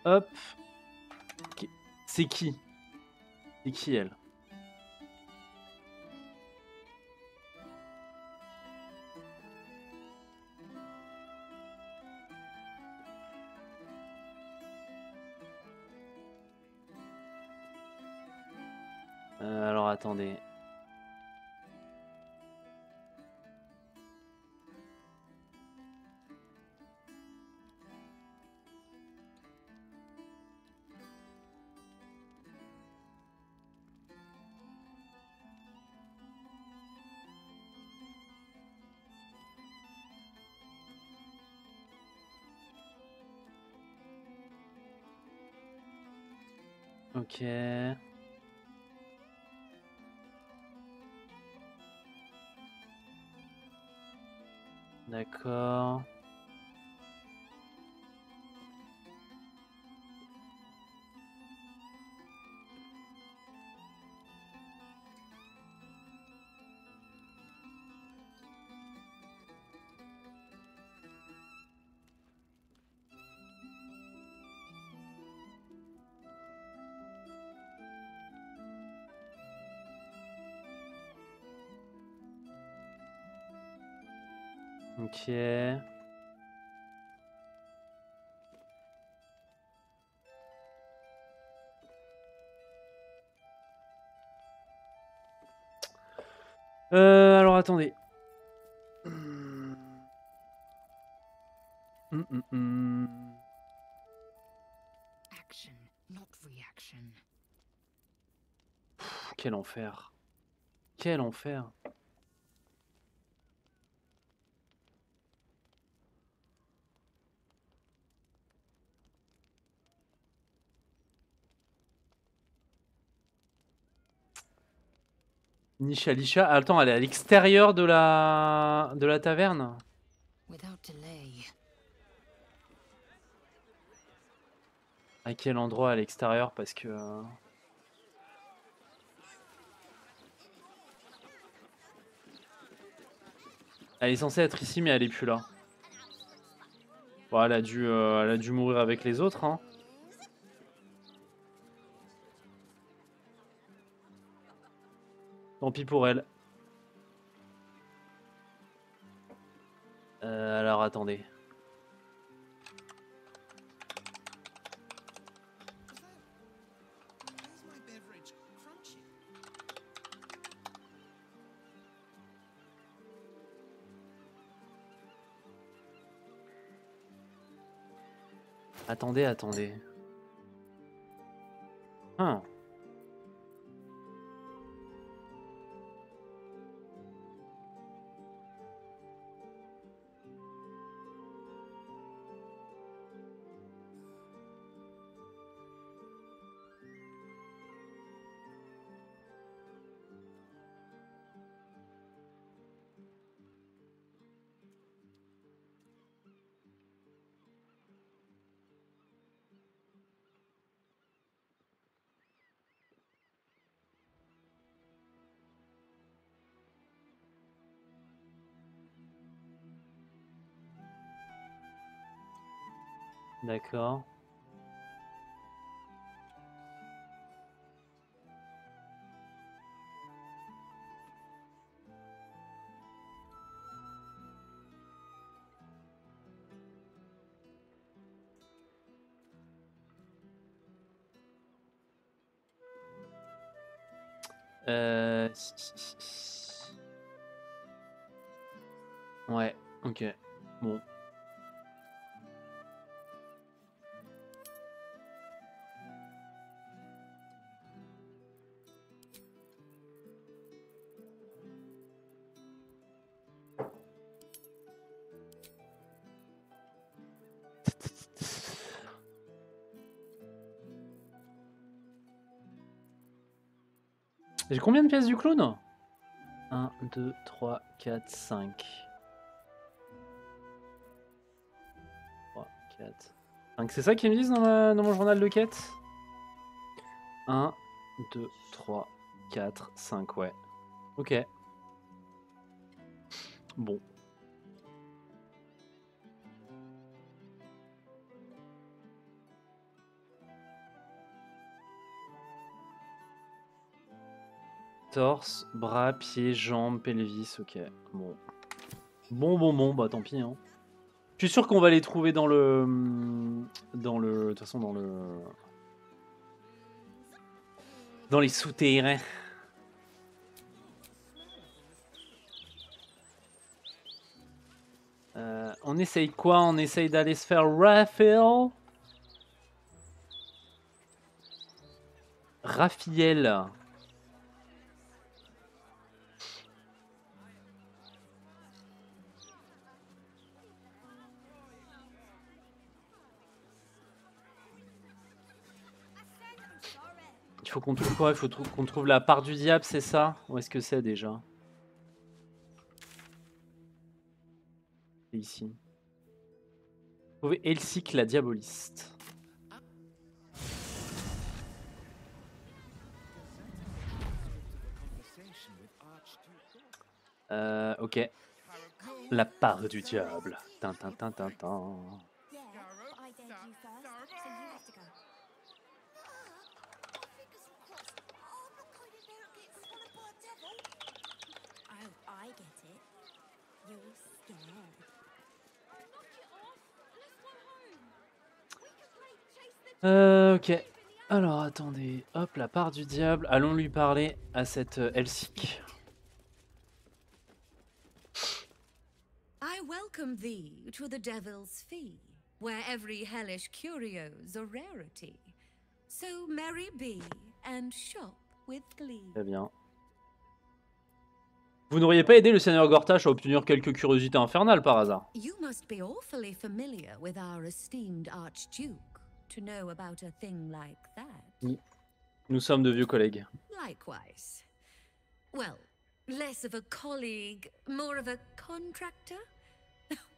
Hop. Okay. C'est qui? C'est qui elle? Alors attendez. Ok. D'accord. Ok. Alors attendez. Action, not reaction. Pff, quel enfer. Quel enfer. Nisha Lisha. Attends, elle est à l'extérieur de la taverne. Without delay. À quel endroit à l'extérieur? Parce que... Elle est censée être ici, mais elle est plus là. Bon, elle a dû mourir avec les autres, hein. Tant pis pour elle. Alors attendez. Attendez. Hein. D'accord. Ouais, ok. Bon. J'ai combien de pièces du clown? 1, 2, 3, 4, 5. 3, 4, 5. C'est ça qu'ils me disent dans mon journal de quête? 1, 2, 3, 4, 5, ouais. Ok. Bon. Torse, bras, pieds, jambes, pelvis, ok. Bon. Bon, bah tant pis, hein. Je suis sûr qu'on va les trouver dans le... De toute façon, dans les souterrains. On essaye quoi? On essaye d'aller se faire Raphaël. Raphaël. Il faut qu'on trouve quoi? Il faut qu'on trouve la part du diable, c'est ça? Où est-ce que c'est déjà? C'est ici. Trouver Elsic la diaboliste. Ok. La part du diable. Tintin. Ok. Alors attendez. Hop, la part du diable. Allons lui parler à cette Elsic. welcome thee to the Devil's Fee, where every hellish curio's a rarity. So merry be and shop with glee. Très bien. Vous n'auriez pas aidé le seigneur Gortash à obtenir quelques curiosités infernales par hasard? You must be awfully familiar with our esteemed Archduke to know about a thing like that. Oui. Nous sommes de vieux collègues. Likewise. Well, less of a colleague, more of a contractor?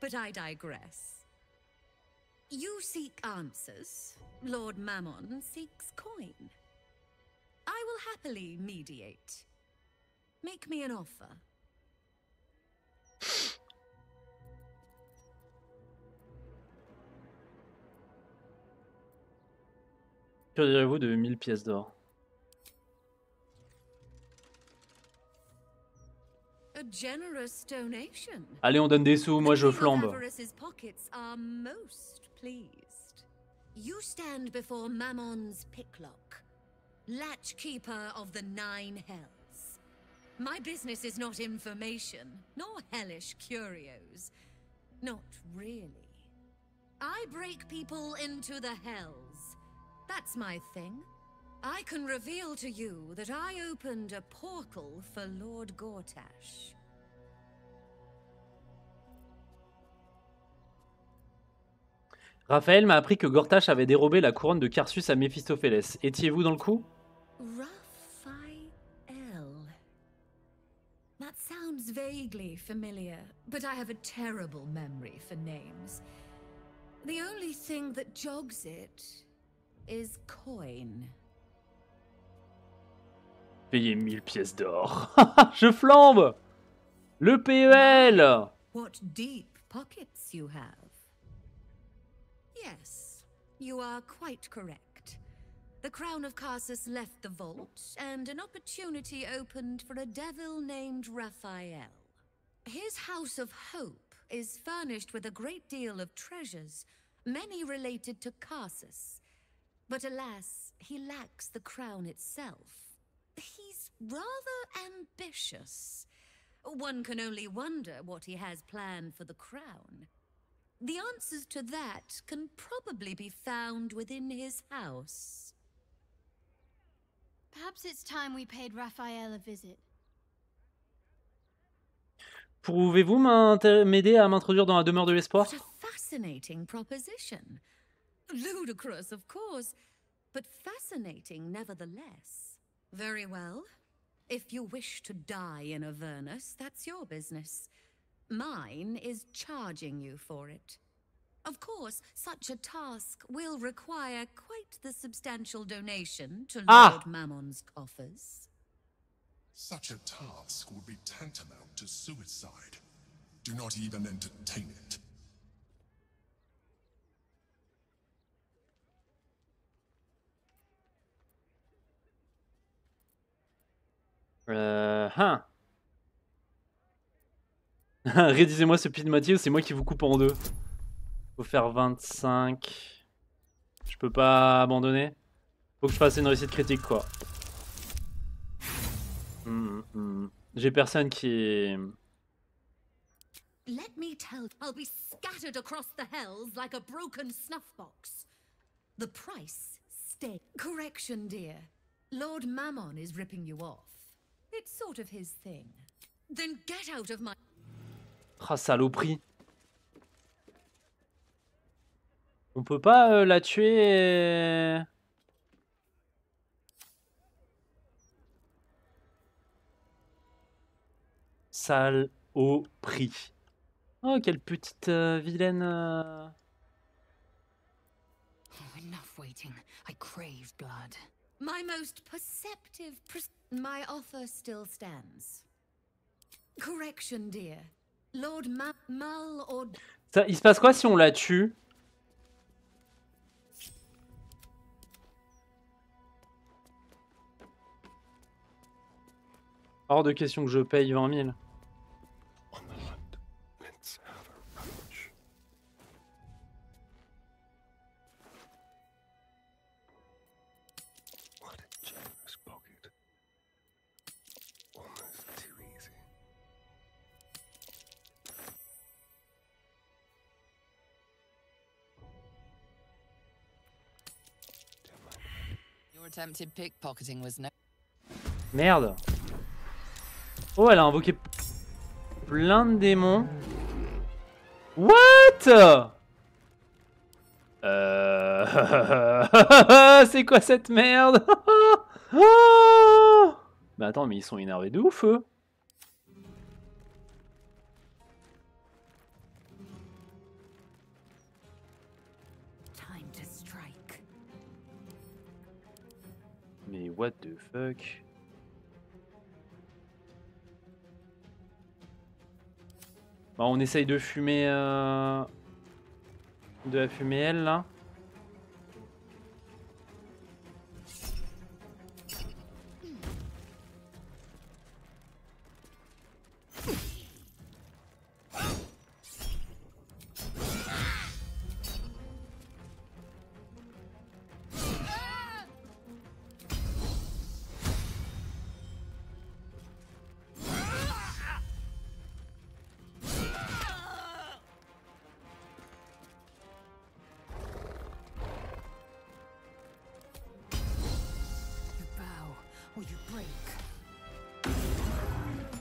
But I digress. You seek answers. Lord Mammon seeks coin. I will happily mediate. Make me an offer. Que direz-vous de 1000 pièces d'or? A generous donation. Allez, on donne des sous, moi je flambe. Avarice's pockets are most pleased. You stand before Mammon's picklock, latchkeeper of the 9 hells. My business is not information, nor hellish curios. Not really. I break people into the hells. That's my thing. I can reveal to you that I opened a portal for Lord Gortash. Raphaël m'a appris que Gortash avait dérobé la couronne de Carsus à Méphistophélès. Étiez-vous dans le coup? Raphael. That sounds vaguely familiar, but I have a terrible memory for names. The only thing that jogs it is coin. Payez 1000 pièces d'or. Je flambe. Le PEL. What deep pockets you have. Yes, you are quite correct. The Crown of Carsus left the vault, and an opportunity opened for a devil named Raphael. His House of Hope is furnished with a great deal of treasures, many related to Carsus. But alas, he lacks the crown itself. He's rather ambitious. One can only wonder what he has planned for the crown. The answers to that can probably be found within his house. Perhaps it's time we paid Raphael a visit. Pouvez-vous m'aider à m'introduire dans la demeure de l'espoir? What a fascinating proposition. Ludicrous, of course, but fascinating nevertheless. Very well. If you wish to die in Avernus, that's your business. Mine is charging you for it. Of course, such a task will require quite the substantial donation to Lord Mammon's coffers. Such a task would be tantamount to suicide. Do not even entertain it. Rédisez-moi ce pied de moitié ou c'est moi qui vous coupe en deux. Faut faire 25. Je peux pas abandonner. Faut que je fasse une réussite critique quoi. J'ai personne qui est... Let me tell, I'll be scattered across the hells like a broken snuff box. The price, stay. Correction, dear. Lord Mammon is ripping you off. It's sort of his thing. Then get out of my... Ah, saloperie. On peut pas la tuer et... Saloperie. Oh, quelle petite vilaine... Oh, enough waiting. I crave blood. My most perceptive... My offer still stands. Correction, dear. Lord Mal or... Ça, il se passe quoi si on la tue? Hors de question que je paye 20 000. attempted pickpocketing was no. Merde. Oh, elle a invoqué plein de démons. What? C'est quoi cette merde? Mais attends, mais ils sont énervés de ouf, eux. Mais what the fuck? Bon, on essaye de fumer de la fumer elle là.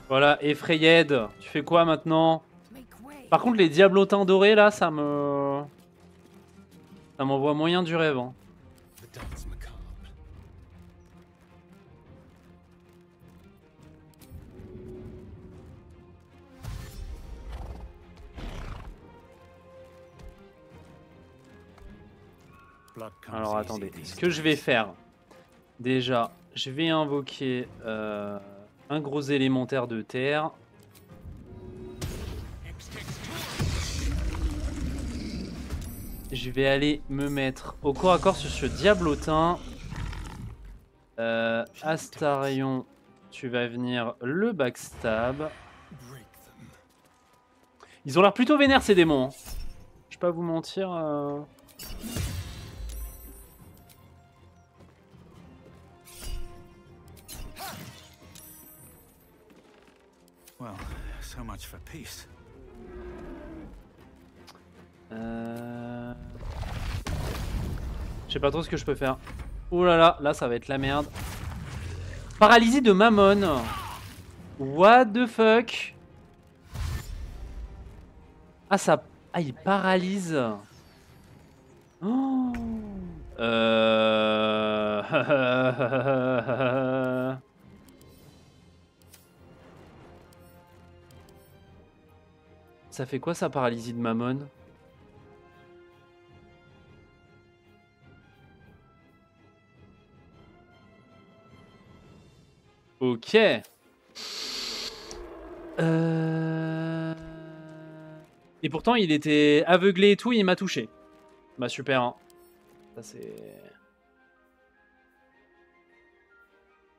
Voilà, Effrayed, tu fais quoi maintenant? Par contre, les diablotins dorés là, ça m'envoie moyen du rêve. Hein. Alors attendez, ce que je vais faire, déjà, je vais invoquer un gros élémentaire de terre. Je vais aller me mettre au corps à corps sur ce diablotin. Astarion, tu vas venir le backstab. Ils ont l'air plutôt vénères ces démons. Hein. Je vais pas vous mentir. Well, so much for peace. Je sais pas trop ce que je peux faire. Oh là là, là ça va être la merde. Paralysie de Mammon. What the fuck? Ah ça... Ah il paralyse. Oh. Ça fait quoi ça, paralysie de Mammon? Ok. Et pourtant il était aveuglé et tout, il m'a touché. Bah super. Hein. Ça c'est...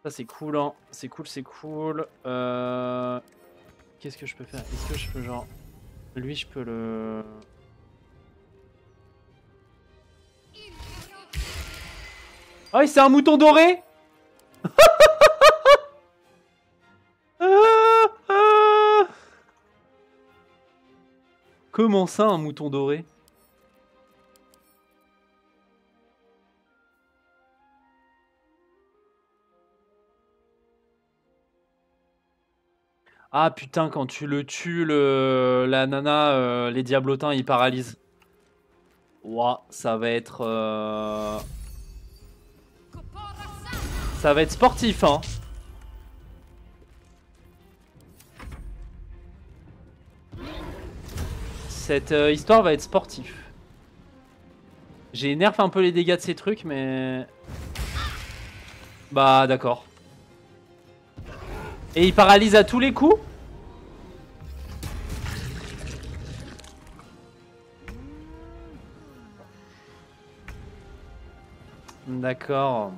Ça c'est cool. Hein. C'est cool, c'est cool. Qu'est-ce que je peux faire? Est-ce que je peux genre... Lui, je peux le... Oh, c'est un mouton doré. Comment ça, un mouton doré? Ah putain, quand tu le tues, la nana, les diablotins, ils paralysent. Ouah, ça va être... Ça va être sportif, hein. Cette histoire va être sportif. J'ai nerf un peu les dégâts de ces trucs, mais... Bah, d'accord. Et il paralyse à tous les coups? D'accord.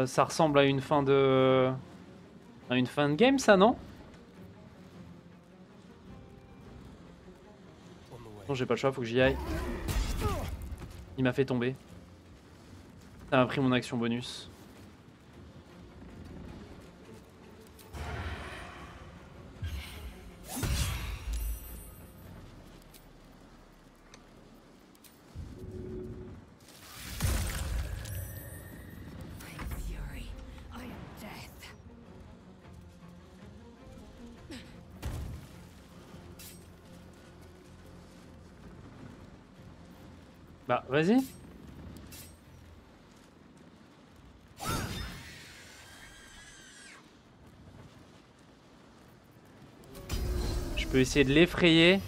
Ça ressemble à une fin de... À une fin de game, ça, non? Non, j'ai pas le choix, faut que j'y aille. Il m'a fait tomber. Ça m'a pris mon action bonus. Bah, vas-y. Je peux essayer de l'effrayer.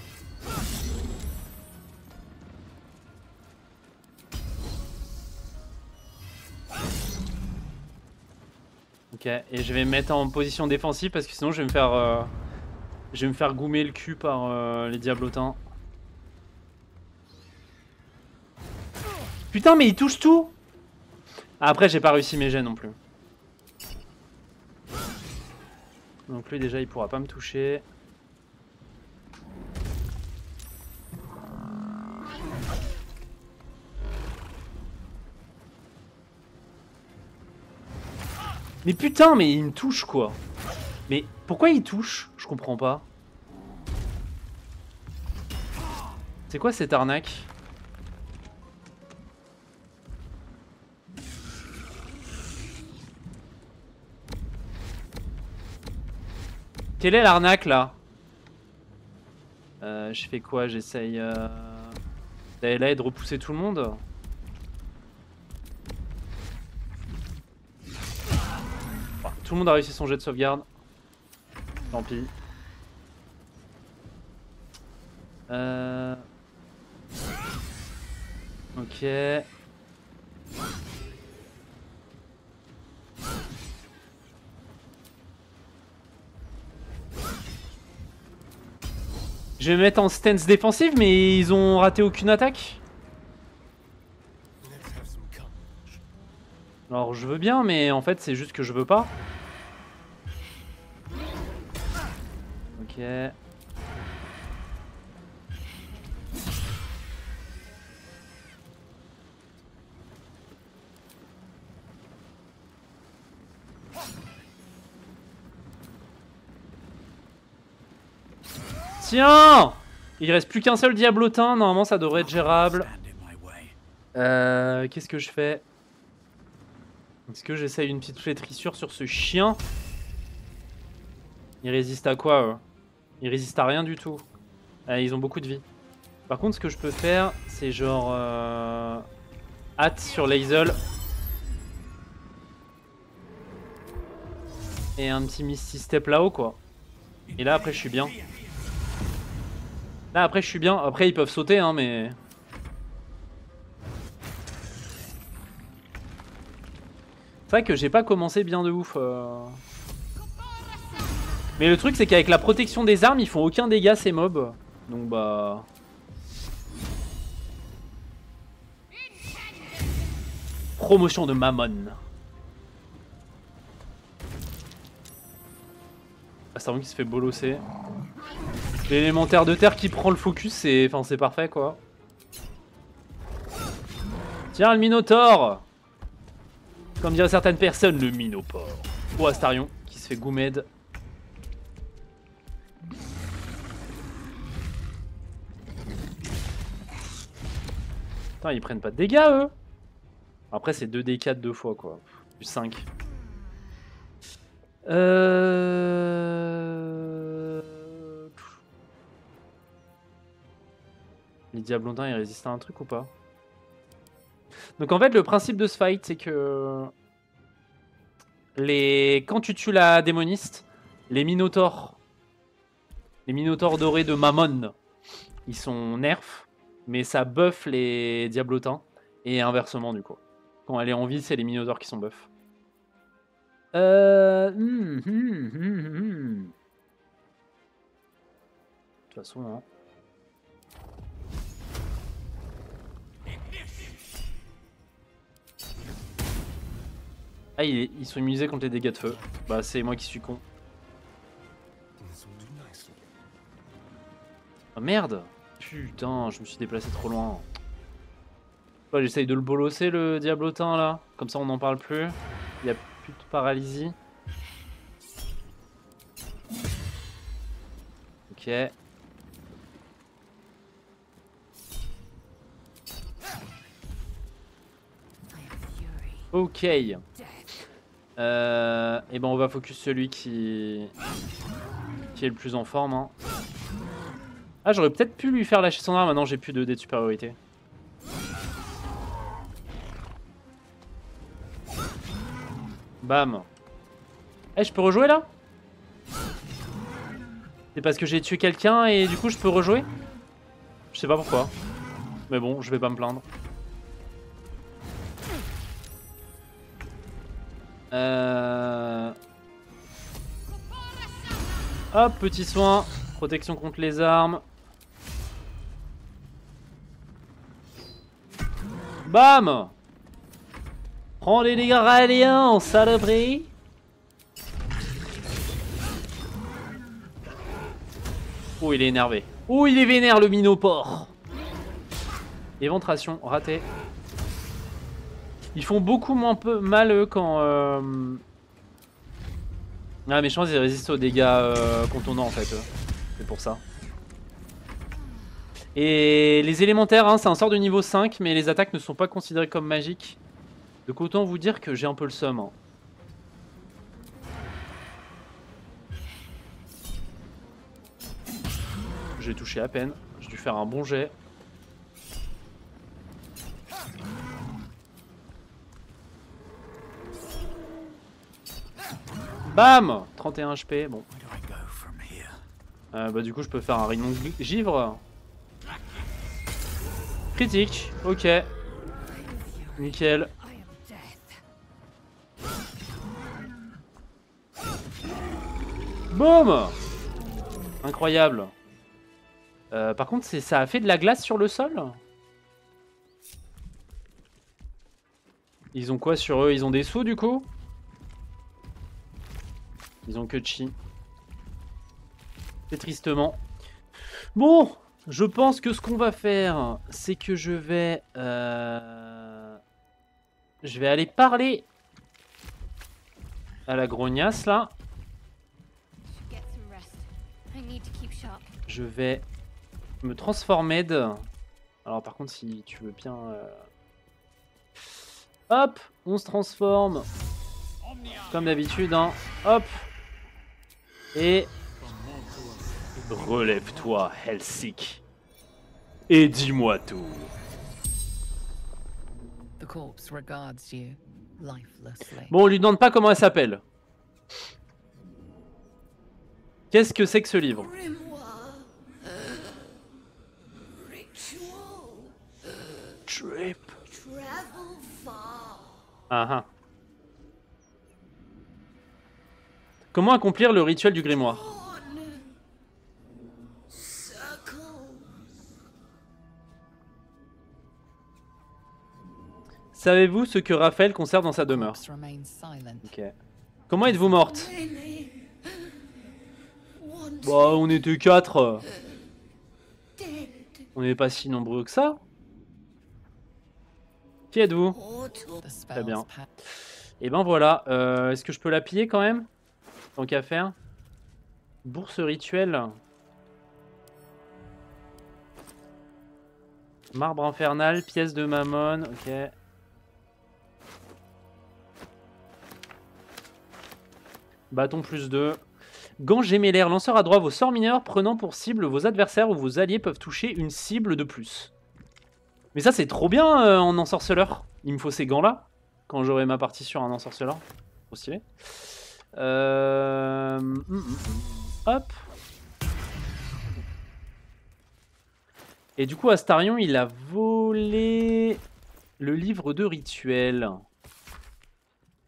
Ok, et je vais me mettre en position défensive parce que sinon je vais me faire goumer le cul par les diablotins. Putain, mais il touche tout. Après, j'ai pas réussi mes jets non plus. Donc lui déjà il pourra pas me toucher. Mais putain, mais il me touche quoi. Mais pourquoi il touche? Je comprends pas. C'est quoi cette arnaque? Quelle est l'arnaque là? Je fais quoi? J'essaye d'aller là et de repousser tout le monde? Tout le monde a réussi son jet de sauvegarde. Tant pis. Ok. Je vais me mettre en stance défensive, mais ils ont raté aucune attaque. Alors je veux bien, mais en fait c'est juste que je veux pas. Ok. Tiens! Il reste plus qu'un seul diablotin, normalement ça devrait être gérable. Qu'est-ce que je fais? Est-ce que j'essaye une petite flétrissure sur ce chien? Il résiste à quoi eux? Il résiste à rien du tout. Ils ont beaucoup de vie. Par contre ce que je peux faire c'est genre hâte sur Lae'zel. Et un petit Misty Step là-haut quoi. Et là après je suis bien. Là après je suis bien. Après ils peuvent sauter hein mais... C'est vrai que j'ai pas commencé bien de ouf. Mais le truc c'est qu'avec la protection des armes ils font aucun dégât ces mobs. Donc bah... Promotion de Mammon. Astaryon qui se fait bolosser. L'élémentaire de terre qui prend le focus, c'est parfait quoi. Tiens le Minotaure. Comme diraient certaines personnes, le Minopore. Oh Astaryon qui se fait goumed. Putain ils prennent pas de dégâts eux. Après c'est 2d4 deux fois quoi. Plus 5. Les diablotins ils résistent à un truc ou pas? Donc en fait le principe de ce fight c'est que quand tu tues la démoniste, les minotaures dorés de Mammon, ils sont nerfs, mais ça buff les diablotins et inversement du coup. Quand elle est en vie c'est les minotaures qui sont buff. De toute façon hein. Ah ils sont immunisés contre les dégâts de feu. Bah c'est moi qui suis con. Oh merde. Putain je me suis déplacé trop loin. Ouais, j'essaye de le bolosser le diablotin là. Comme ça on n'en parle plus. Il y a plus de paralysie. Ok. Ok. Et ben on va focus celui qui est le plus en forme. Hein. Ah j'aurais peut-être pu lui faire lâcher son arme. Maintenant j'ai plus de dés de supériorité. Bam. Eh, je peux rejouer là? C'est parce que j'ai tué quelqu'un et du coup je peux rejouer? Je sais pas pourquoi. Mais bon, je vais pas me plaindre. Hop, petit soin. Protection contre les armes. Bam! Prends les dégâts radiants, saloperie! Oh, il est énervé. Oh, il est vénère, le minopore! Éventration, raté. Ils font beaucoup moins mal, eux, quand... Ah, mais je pense qu'ils résistent aux dégâts contondants, en fait. C'est pour ça. Et les élémentaires, hein, c'est un sort de niveau 5, mais les attaques ne sont pas considérées comme magiques. Donc autant vous dire que j'ai un peu le seum. Hein. J'ai touché à peine. J'ai dû faire un bon jet. Bam! 31 HP, bon. Bah du coup je peux faire un rayon givre. Critique, ok. Nickel. Boum! Incroyable. Par contre, ça a fait de la glace sur le sol? Ils ont quoi sur eux? Ils ont des sous du coup? Ils ont que chi. C'est tristement. Bon, je pense que ce qu'on va faire, c'est que je vais aller parler à la grognasse là. Je vais me transformer de... Alors par contre, si tu veux bien... Hop, on se transforme. Comme d'habitude, hein. Hop. Et... Relève-toi, Helsik. Et dis-moi tout. Bon, on lui demande pas comment elle s'appelle. Qu'est-ce que c'est que ce livre? Trip. Ah. Comment accomplir le rituel du grimoire? Savez-vous ce que Raphaël conserve dans sa demeure? Ok. Comment êtes-vous morte? Bah, on était 4. On n'est pas si nombreux que ça. Qui êtes-vous? Très bien. Et ben voilà. Est-ce que je peux la piller quand même? Tant qu'à faire. Bourse rituelle. Marbre infernal, pièce de mammon. Ok. Bâton plus 2. Gant gémellaire, lanceur à droit, vos sorts mineurs prenant pour cible vos adversaires ou vos alliés peuvent toucher une cible de plus. Mais ça c'est trop bien en ensorceleur. Il me faut ces gants là quand j'aurai ma partie sur un ensorceleur. Trop stylé. Hop. Et du coup Astarion il a volé le livre de rituel.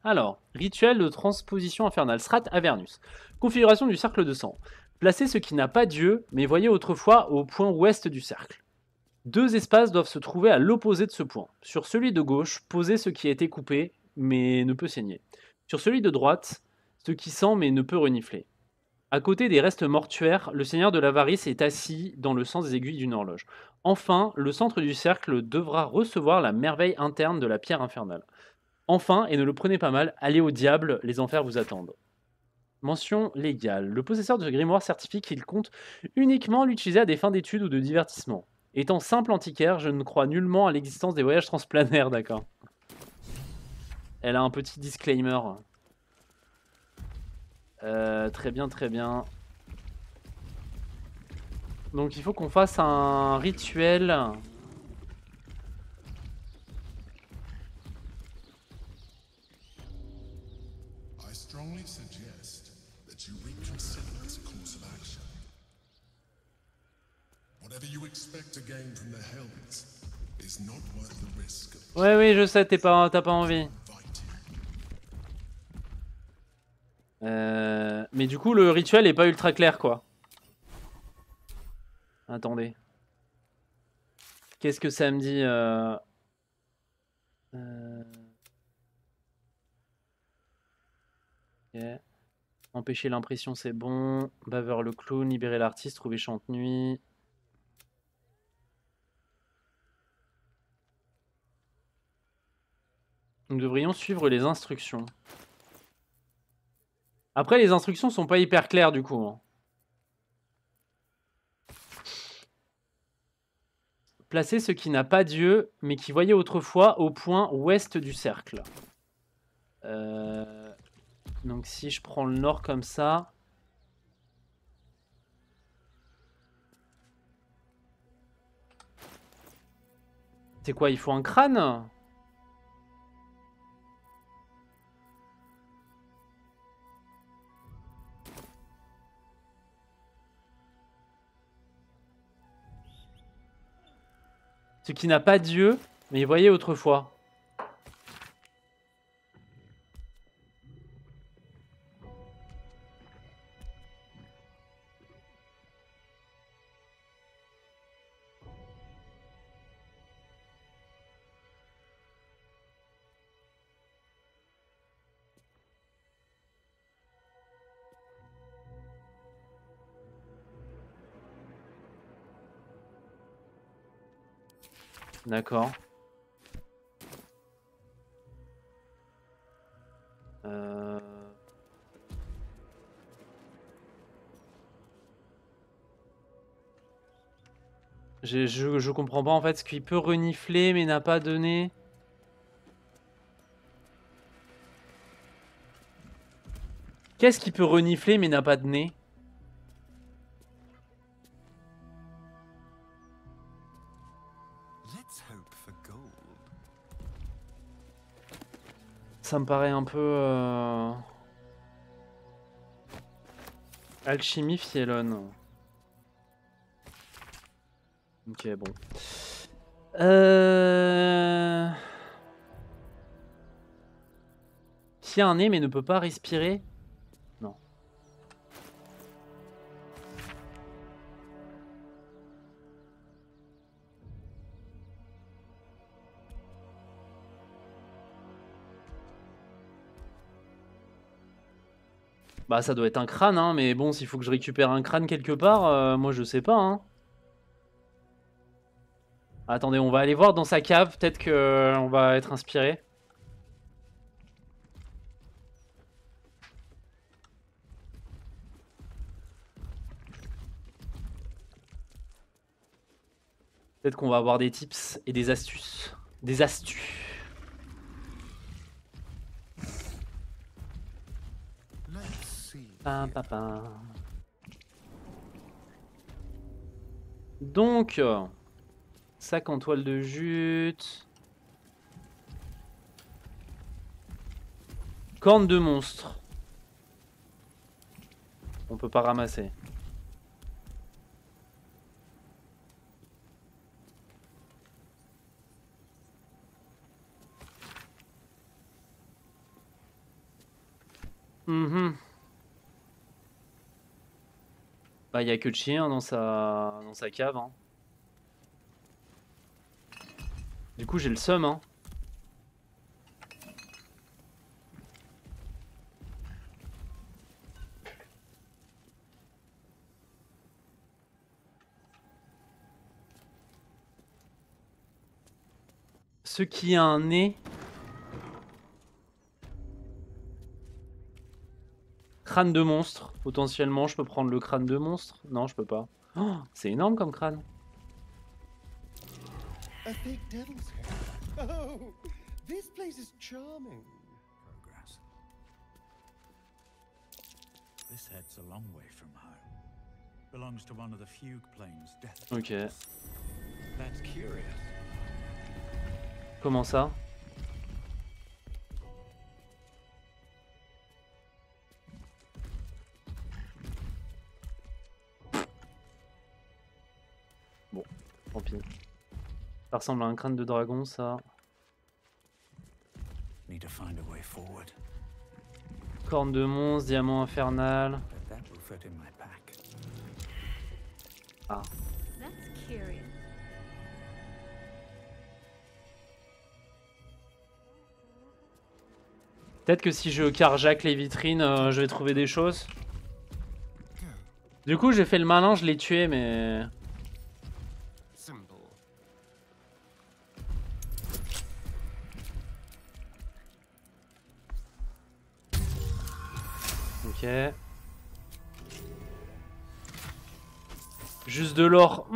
Alors, rituel de transposition infernale, Strat Avernus. Configuration du cercle de sang. Placez ce qui n'a pas Dieu, mais voyez autrefois au point ouest du cercle. 2 espaces doivent se trouver à l'opposé de ce point. Sur celui de gauche, posez ce qui a été coupé, mais ne peut saigner. Sur celui de droite, ce qui sent, mais ne peut renifler. À côté des restes mortuaires, le seigneur de l'avarice est assis dans le sens des aiguilles d'une horloge. Enfin, le centre du cercle devra recevoir la merveille interne de la pierre infernale. Enfin, et ne le prenez pas mal, allez au diable, les enfers vous attendent. Mention légale. Le possesseur de ce grimoire certifie qu'il compte uniquement l'utiliser à des fins d'études ou de divertissement. Étant simple antiquaire, je ne crois nullement à l'existence des voyages transplanaires, d'accord. Elle a un petit disclaimer. Très bien, très bien. Donc il faut qu'on fasse un rituel... Whatever you expect to gain from the Hells is not worth the risk of Ouais, oui, je sais, t'as pas envie. Mais du coup, le rituel est pas ultra clair, quoi. Attendez. Qu'est-ce que ça me dit Ok. Empêcher l'impression, c'est bon. Baveur le clown, libérer l'artiste, trouver Chante-Nuit. Nous devrions suivre les instructions. Après, les instructions sont pas hyper claires du coup. Hein. Placez ce qui n'a pas d'yeux, mais qui voyait autrefois au point ouest du cercle. Donc si je prends le nord comme ça... C'est quoi, il faut un crâne ? Ce qui n'a pas d'yeux, mais il voyait autrefois. D'accord. Je comprends pas en fait ce qu'il peut renifler mais n'a pas donné. Qu'est-ce qui peut renifler mais n'a pas de nez? Ça me paraît un peu... Alchimie Fielon. Ok, bon. Qui a un nez mais ne peut pas respirer? Non. Bah ça doit être un crâne, hein, mais bon, s'il faut que je récupère un crâne quelque part, moi je sais pas, hein. Attendez, on va aller voir dans sa cave, peut-être qu'on va être inspiré. Peut-être qu'on va avoir des tips et des astuces. Des astuces. Donc, sac en toile de jute. Corne de monstre. On peut pas ramasser. Bah, y a que le chien dans sa cave. Hein. Du coup, j'ai le seum. Hein. Ce qui a un nez. Crâne de monstre. Potentiellement, je peux prendre le crâne de monstre. Non, je peux pas. Oh, c'est énorme comme crâne. A big devil's head. Oh, this place is charming. Progress. This head's a long way from home. Belongs to one of the Fugue Plains death. Ok. That's curious. Comment ça? Bon, tant pis. Ça ressemble à un crâne de dragon, ça. Need to find a way forward. Corne de monstre, diamant infernal. That will fit in my pack. Ah. That's curious. Peut-être que si je carjack les vitrines, je vais trouver des choses. Du coup, j'ai fait le malin, je l'ai tué, mais... Ok. Juste de l'or.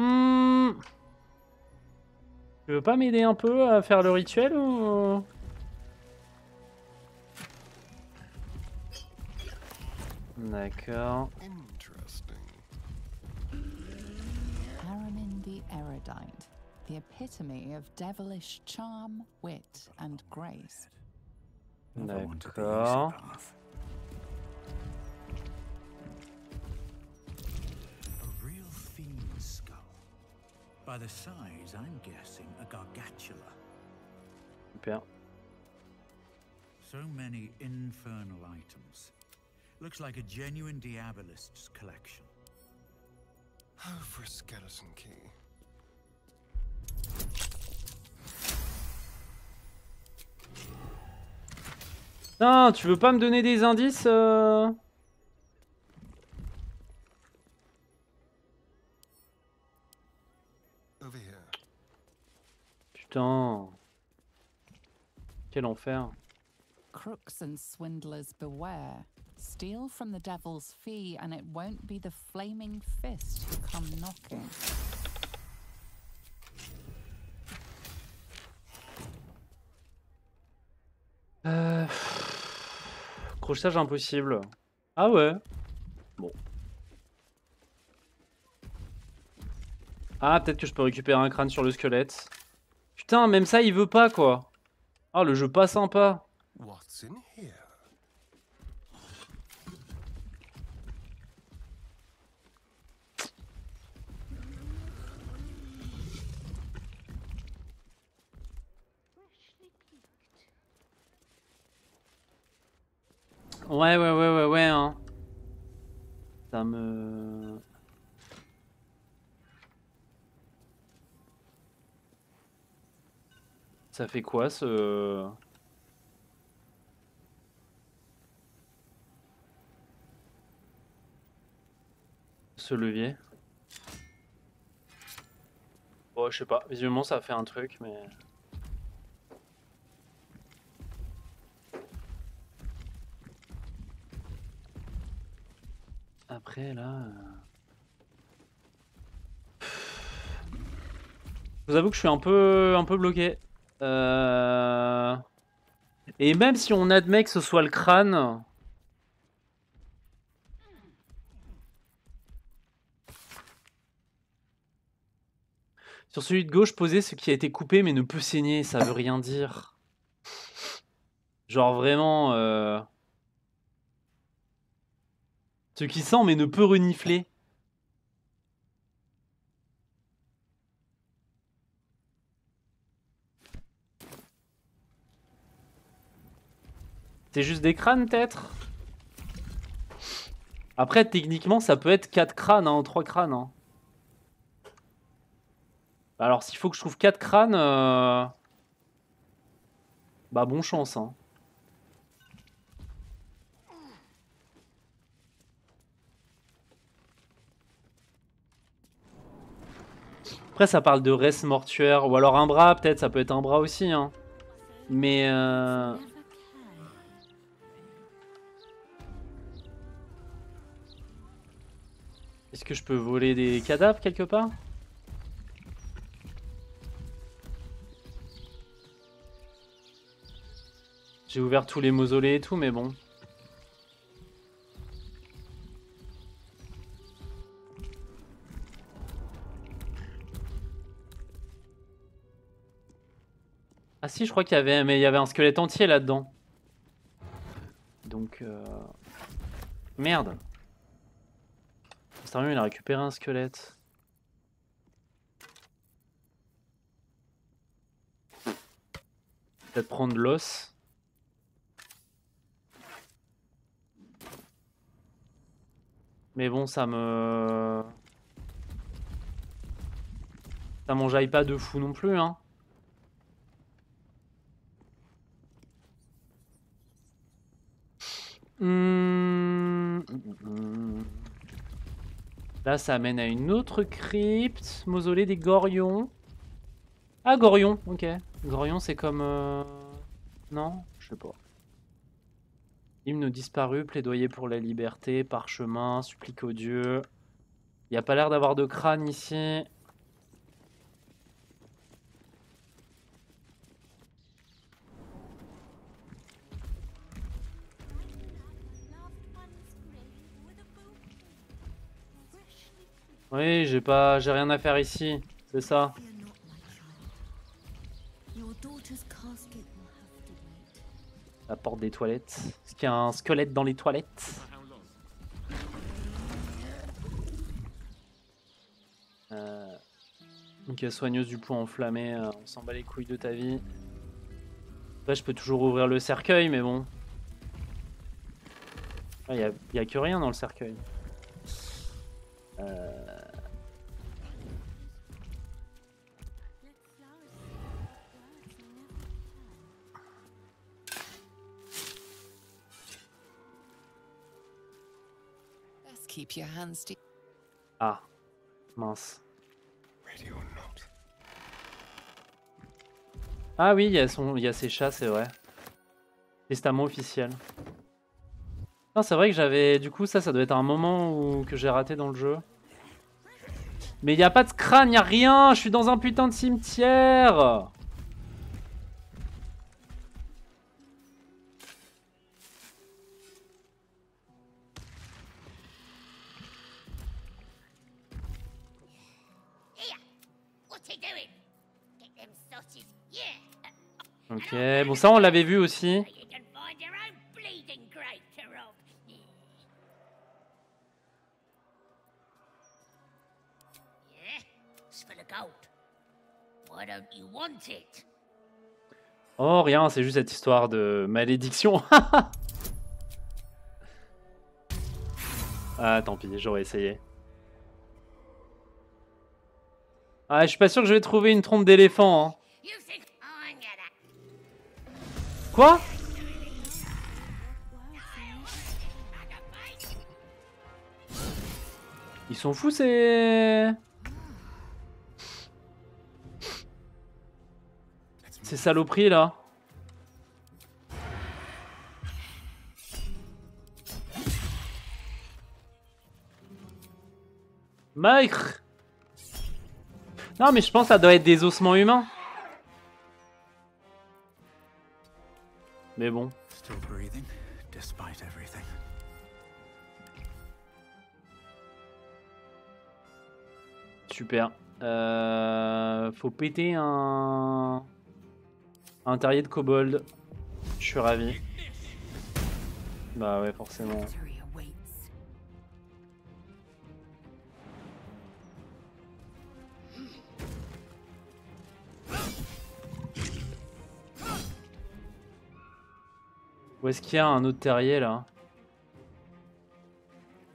Tu veux pas m'aider un peu à faire le rituel ou... D'accord. Aramin the Erudite, the epitome of devilish charm, wit, and grace. D'accord. A real fiend skull. By the size, I'm guessing a gargantula. Super. So many infernal items. Looks like a genuine Diabolist's collection. Oh, for a skeleton key. Non, tu veux pas me donner des indices Over here. Putain. Quel enfer. Crooks and swindlers beware. Steal from the devil's fee, and it won't be the flaming fist who come knocking. Crochetage impossible. Ah ouais. Bon. Ah, peut-être que je peux récupérer un crâne sur le squelette. Putain, même ça, il veut pas, quoi. Ah, le jeu pas sympa. What's in here? Ouais, hein. Ça me... Ça fait quoi, ce... Ce levier? Bon, je sais pas. Visuellement, ça fait un truc, mais... Après, là... Je vous avoue que je suis un peu bloqué. Et même si on admet que ce soit le crâne... Sur celui de gauche, posez ce qui a été coupé mais ne peut saigner, ça veut rien dire. Genre vraiment... Ce qui sent mais ne peut renifler. C'est juste des crânes peut-être? Après techniquement ça peut être 4 crânes, hein, 3 crânes. Hein. Alors s'il faut que je trouve 4 crânes... Bah bon chance. Hein. Après ça parle de res mortuaire. Ou alors un bras peut-être, ça peut être un bras aussi. Hein. Mais... Est-ce que je peux voler des cadavres quelque part? J'ai ouvert tous les mausolées et tout, mais bon. Ah si, je crois qu'il y avait, mais il y avait un squelette entier là-dedans. Donc... Merde. Sérieux, il a récupéré un squelette. Peut-être prendre l'os. Mais bon, ça m'enjaille pas de fou non plus, hein. Là, ça amène à une autre crypte. Mausolée des Gorions. Ah, Gorion, ok. Gorion, c'est comme... Non, je sais pas. Hymne disparu, plaidoyer pour la liberté, parchemin, supplique aux dieux. Il n'y a pas l'air d'avoir de crâne ici. Oui, j'ai rien à faire ici, c'est ça. La porte des toilettes. Est-ce qu'il y a un squelette dans les toilettes? Ok, soigneuse du poing enflammé, on s'en bat les couilles de ta vie. Après, je peux toujours ouvrir le cercueil, mais bon. Il y a que rien dans le cercueil. Keep your hands to... Ah, mince. Ah oui, il y a ses chats, c'est vrai. Testament officiel. Non, c'est vrai que j'avais... Du coup, ça doit être un moment que j'ai raté dans le jeu. Mais il n'y a pas de crâne, il n'y a rien. Je suis dans un putain de cimetière. Ok, bon ça on l'avait vu aussi. Oh rien, c'est juste cette histoire de malédiction. Ah tant pis, j'aurais essayé. Ah, je suis pas sûr que je vais trouver une trompe d'éléphant. Hein. Quoi? Ils sont fous ces saloperies là. Maigre. Non mais je pense que ça doit être des ossements humains. Mais bon. Super. Faut péter un terrier de kobold. Je suis ravi. Bah ouais, forcément. Où est-ce qu'il y a un autre terrier là?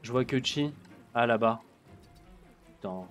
Je vois que Chi. Ah là-bas. Putain.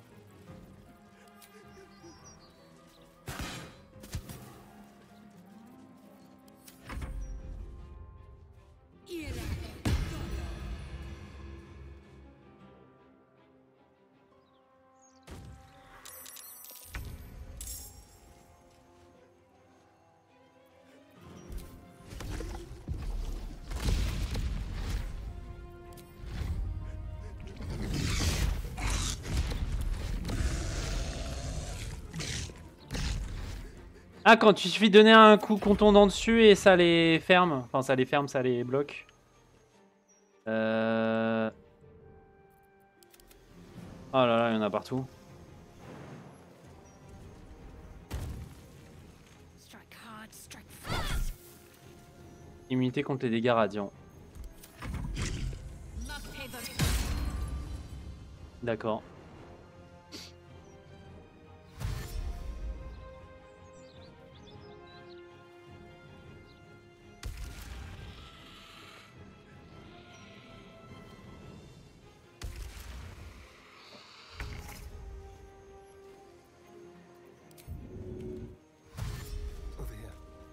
Ah, quand tu suffit de donner un coup contondant dessus et ça les ferme. Enfin, ça les ferme, ça les bloque. Oh là là, il y en a partout. Immunité contre les dégâts radiants. D'accord.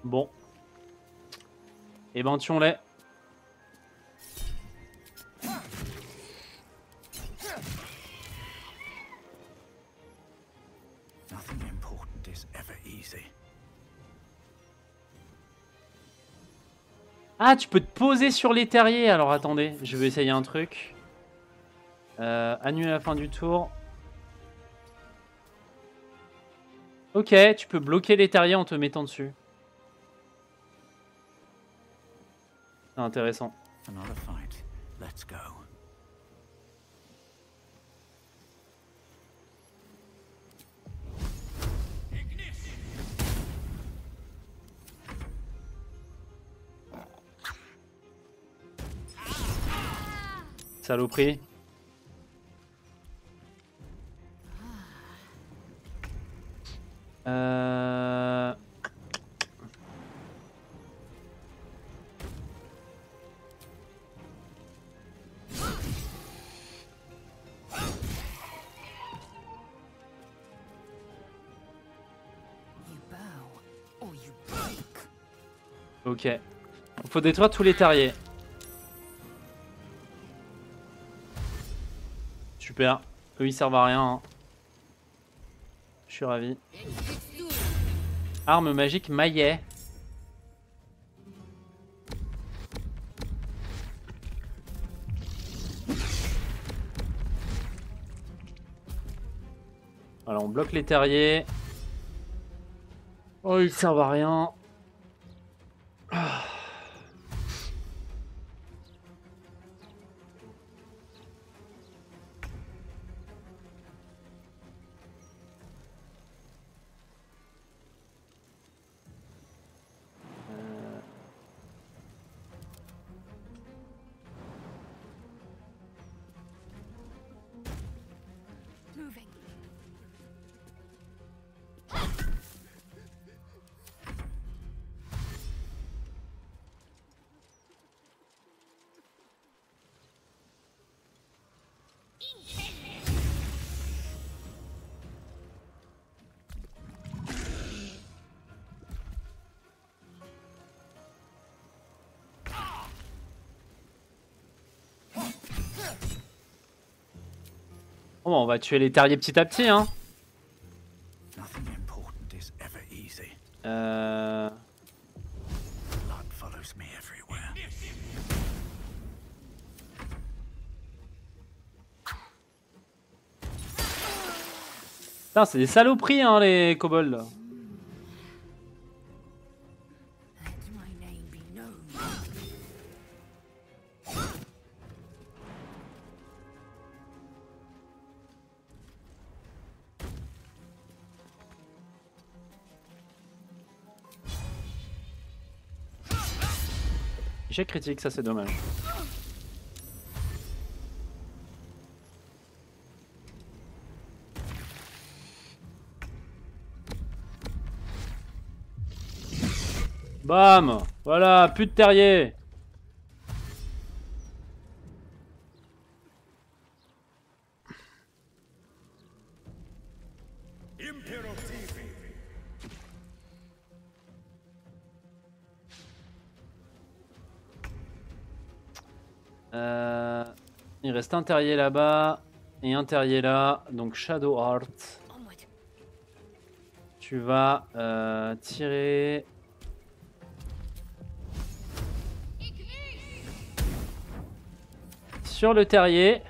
Bon. Et ben tuons-les. Nothing important is ever easy. Ah, tu peux te poser sur les terriers. Alors attendez, je vais essayer un truc. Annuler la fin du tour. Ok, tu peux bloquer les terriers en te mettant dessus. C'est intéressant. Another fight. Let's go. Saloperie. Ok. Il faut détruire tous les terriers. Super. Eux ils servent à rien. Hein. Je suis ravi. Arme magique maillet. Voilà, on bloque les terriers. Oh, ils servent à rien. Ah. Bon, on va tuer les terriers petit à petit, hein. Putain, c'est des saloperies, hein, les kobolds. Là. Échec critique, ça c'est dommage. Bam! Voilà, plus de terrier. Il reste un terrier là-bas et un terrier là, donc Shadow Heart. Tu vas tirer. Sur le terrier.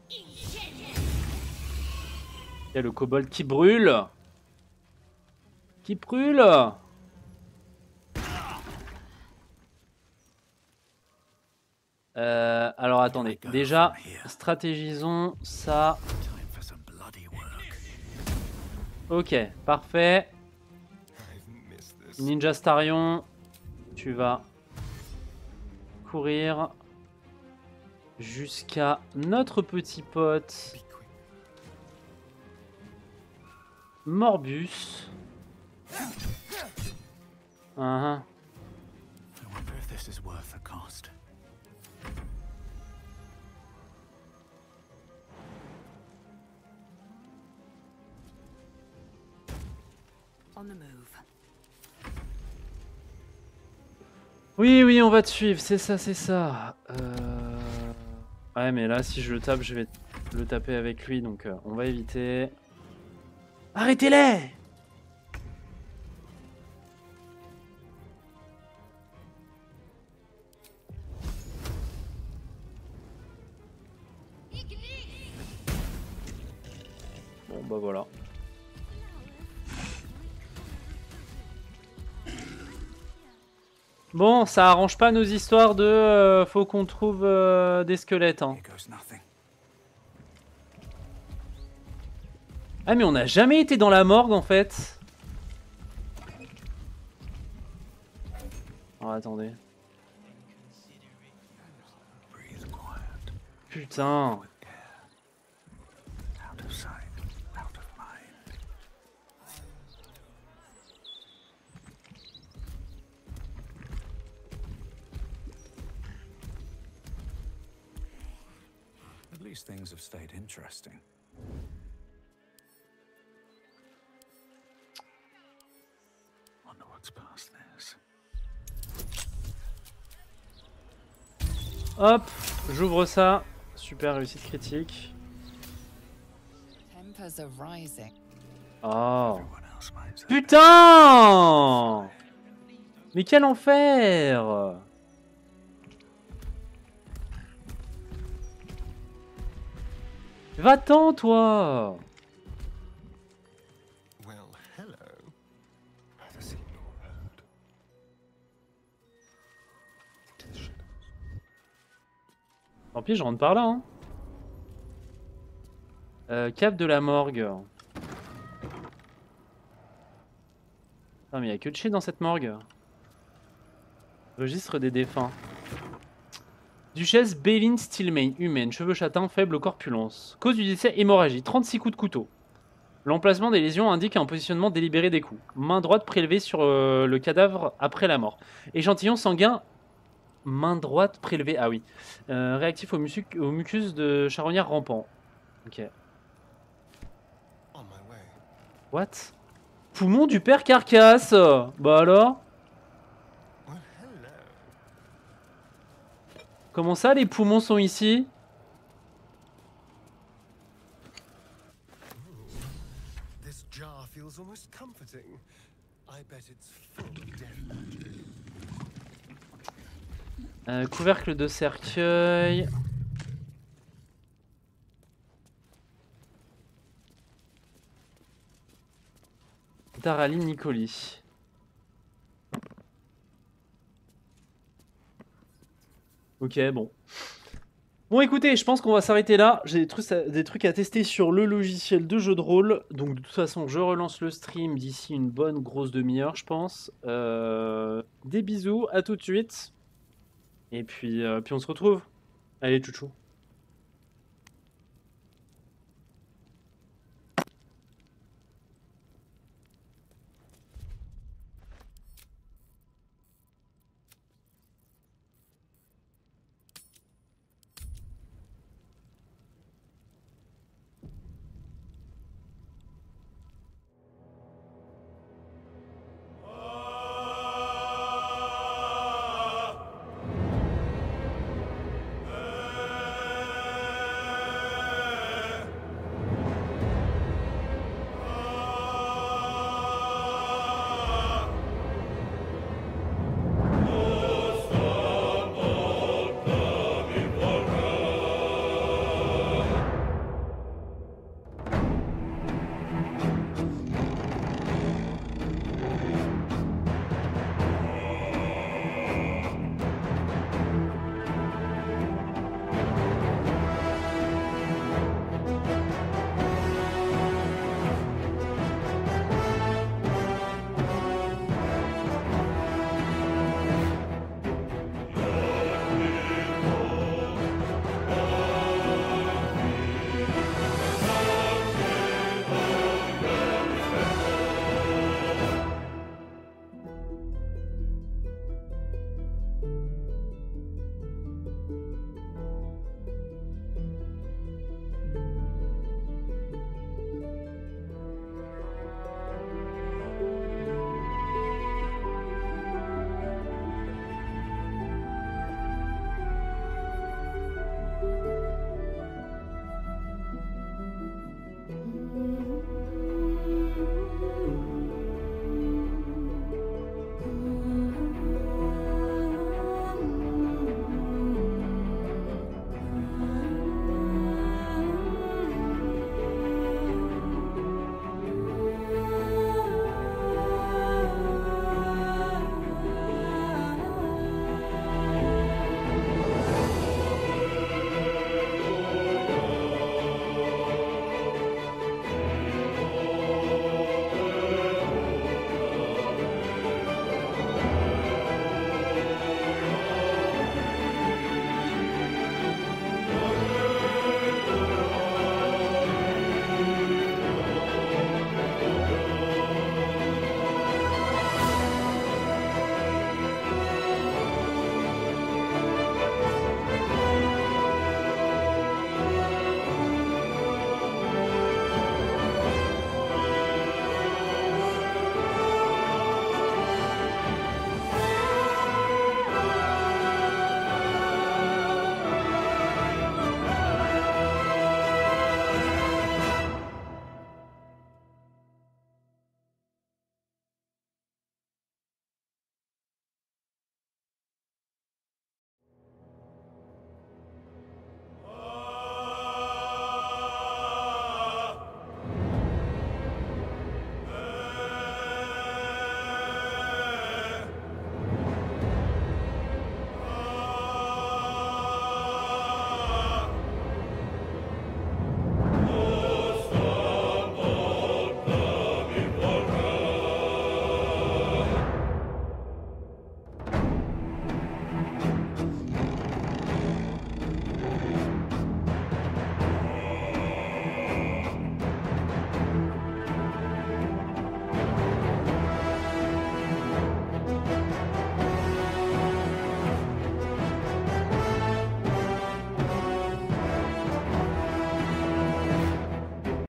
Il y a le kobold qui brûle. Qui brûle. Alors attendez, déjà stratégisons ça. Ok, parfait. Ninja Starion, tu vas courir jusqu'à notre petit pote Morbus. On the move. Oui, oui, on va te suivre, c'est ça, c'est ça. Ouais, mais là, si je le tape, je vais le taper avec lui, donc on va éviter. Arrêtez-les! Bon, bah voilà. Bon, ça arrange pas nos histoires de faut qu'on trouve des squelettes. Hein. Ah mais on n'a jamais été dans la morgue en fait. Oh attendez. Putain. At least things have stayed interesting. Wonder what's past this. Hop, j'ouvre ça. Super réussite critique. Tempers are rising. Oh. Putain! Mais quel enfer! Va-t'en, toi! Well, hello. Never seen nor heard. Tant pis, je rentre par là. Hein. Cave de la morgue. Non, mais il n'y a que de chier dans cette morgue. Registre des défunts. Duchesse Béline Stillmain, humaine, cheveux châtains, faible corpulence. Cause du décès, hémorragie, 36 coups de couteau. L'emplacement des lésions indique un positionnement délibéré des coups. Main droite prélevée sur le cadavre après la mort. Échantillon sanguin, main droite prélevée, ah oui. Réactif au mucus de charognard rampant. Ok. What? Poumon du père Carcasse. Bah alors? Comment ça, les poumons sont ici? This jar feels almost comforting. I bet it's full of death magic. Couvercle de cercueil. Taraline Nicoli. Ok, bon. Bon, écoutez, je pense qu'on va s'arrêter là. J'ai des trucs à tester sur le logiciel de jeu de rôle. Donc, de toute façon, je relance le stream d'ici une bonne grosse demi-heure, je pense. Des bisous, à tout de suite. Et puis on se retrouve. Allez, tchou-tchou.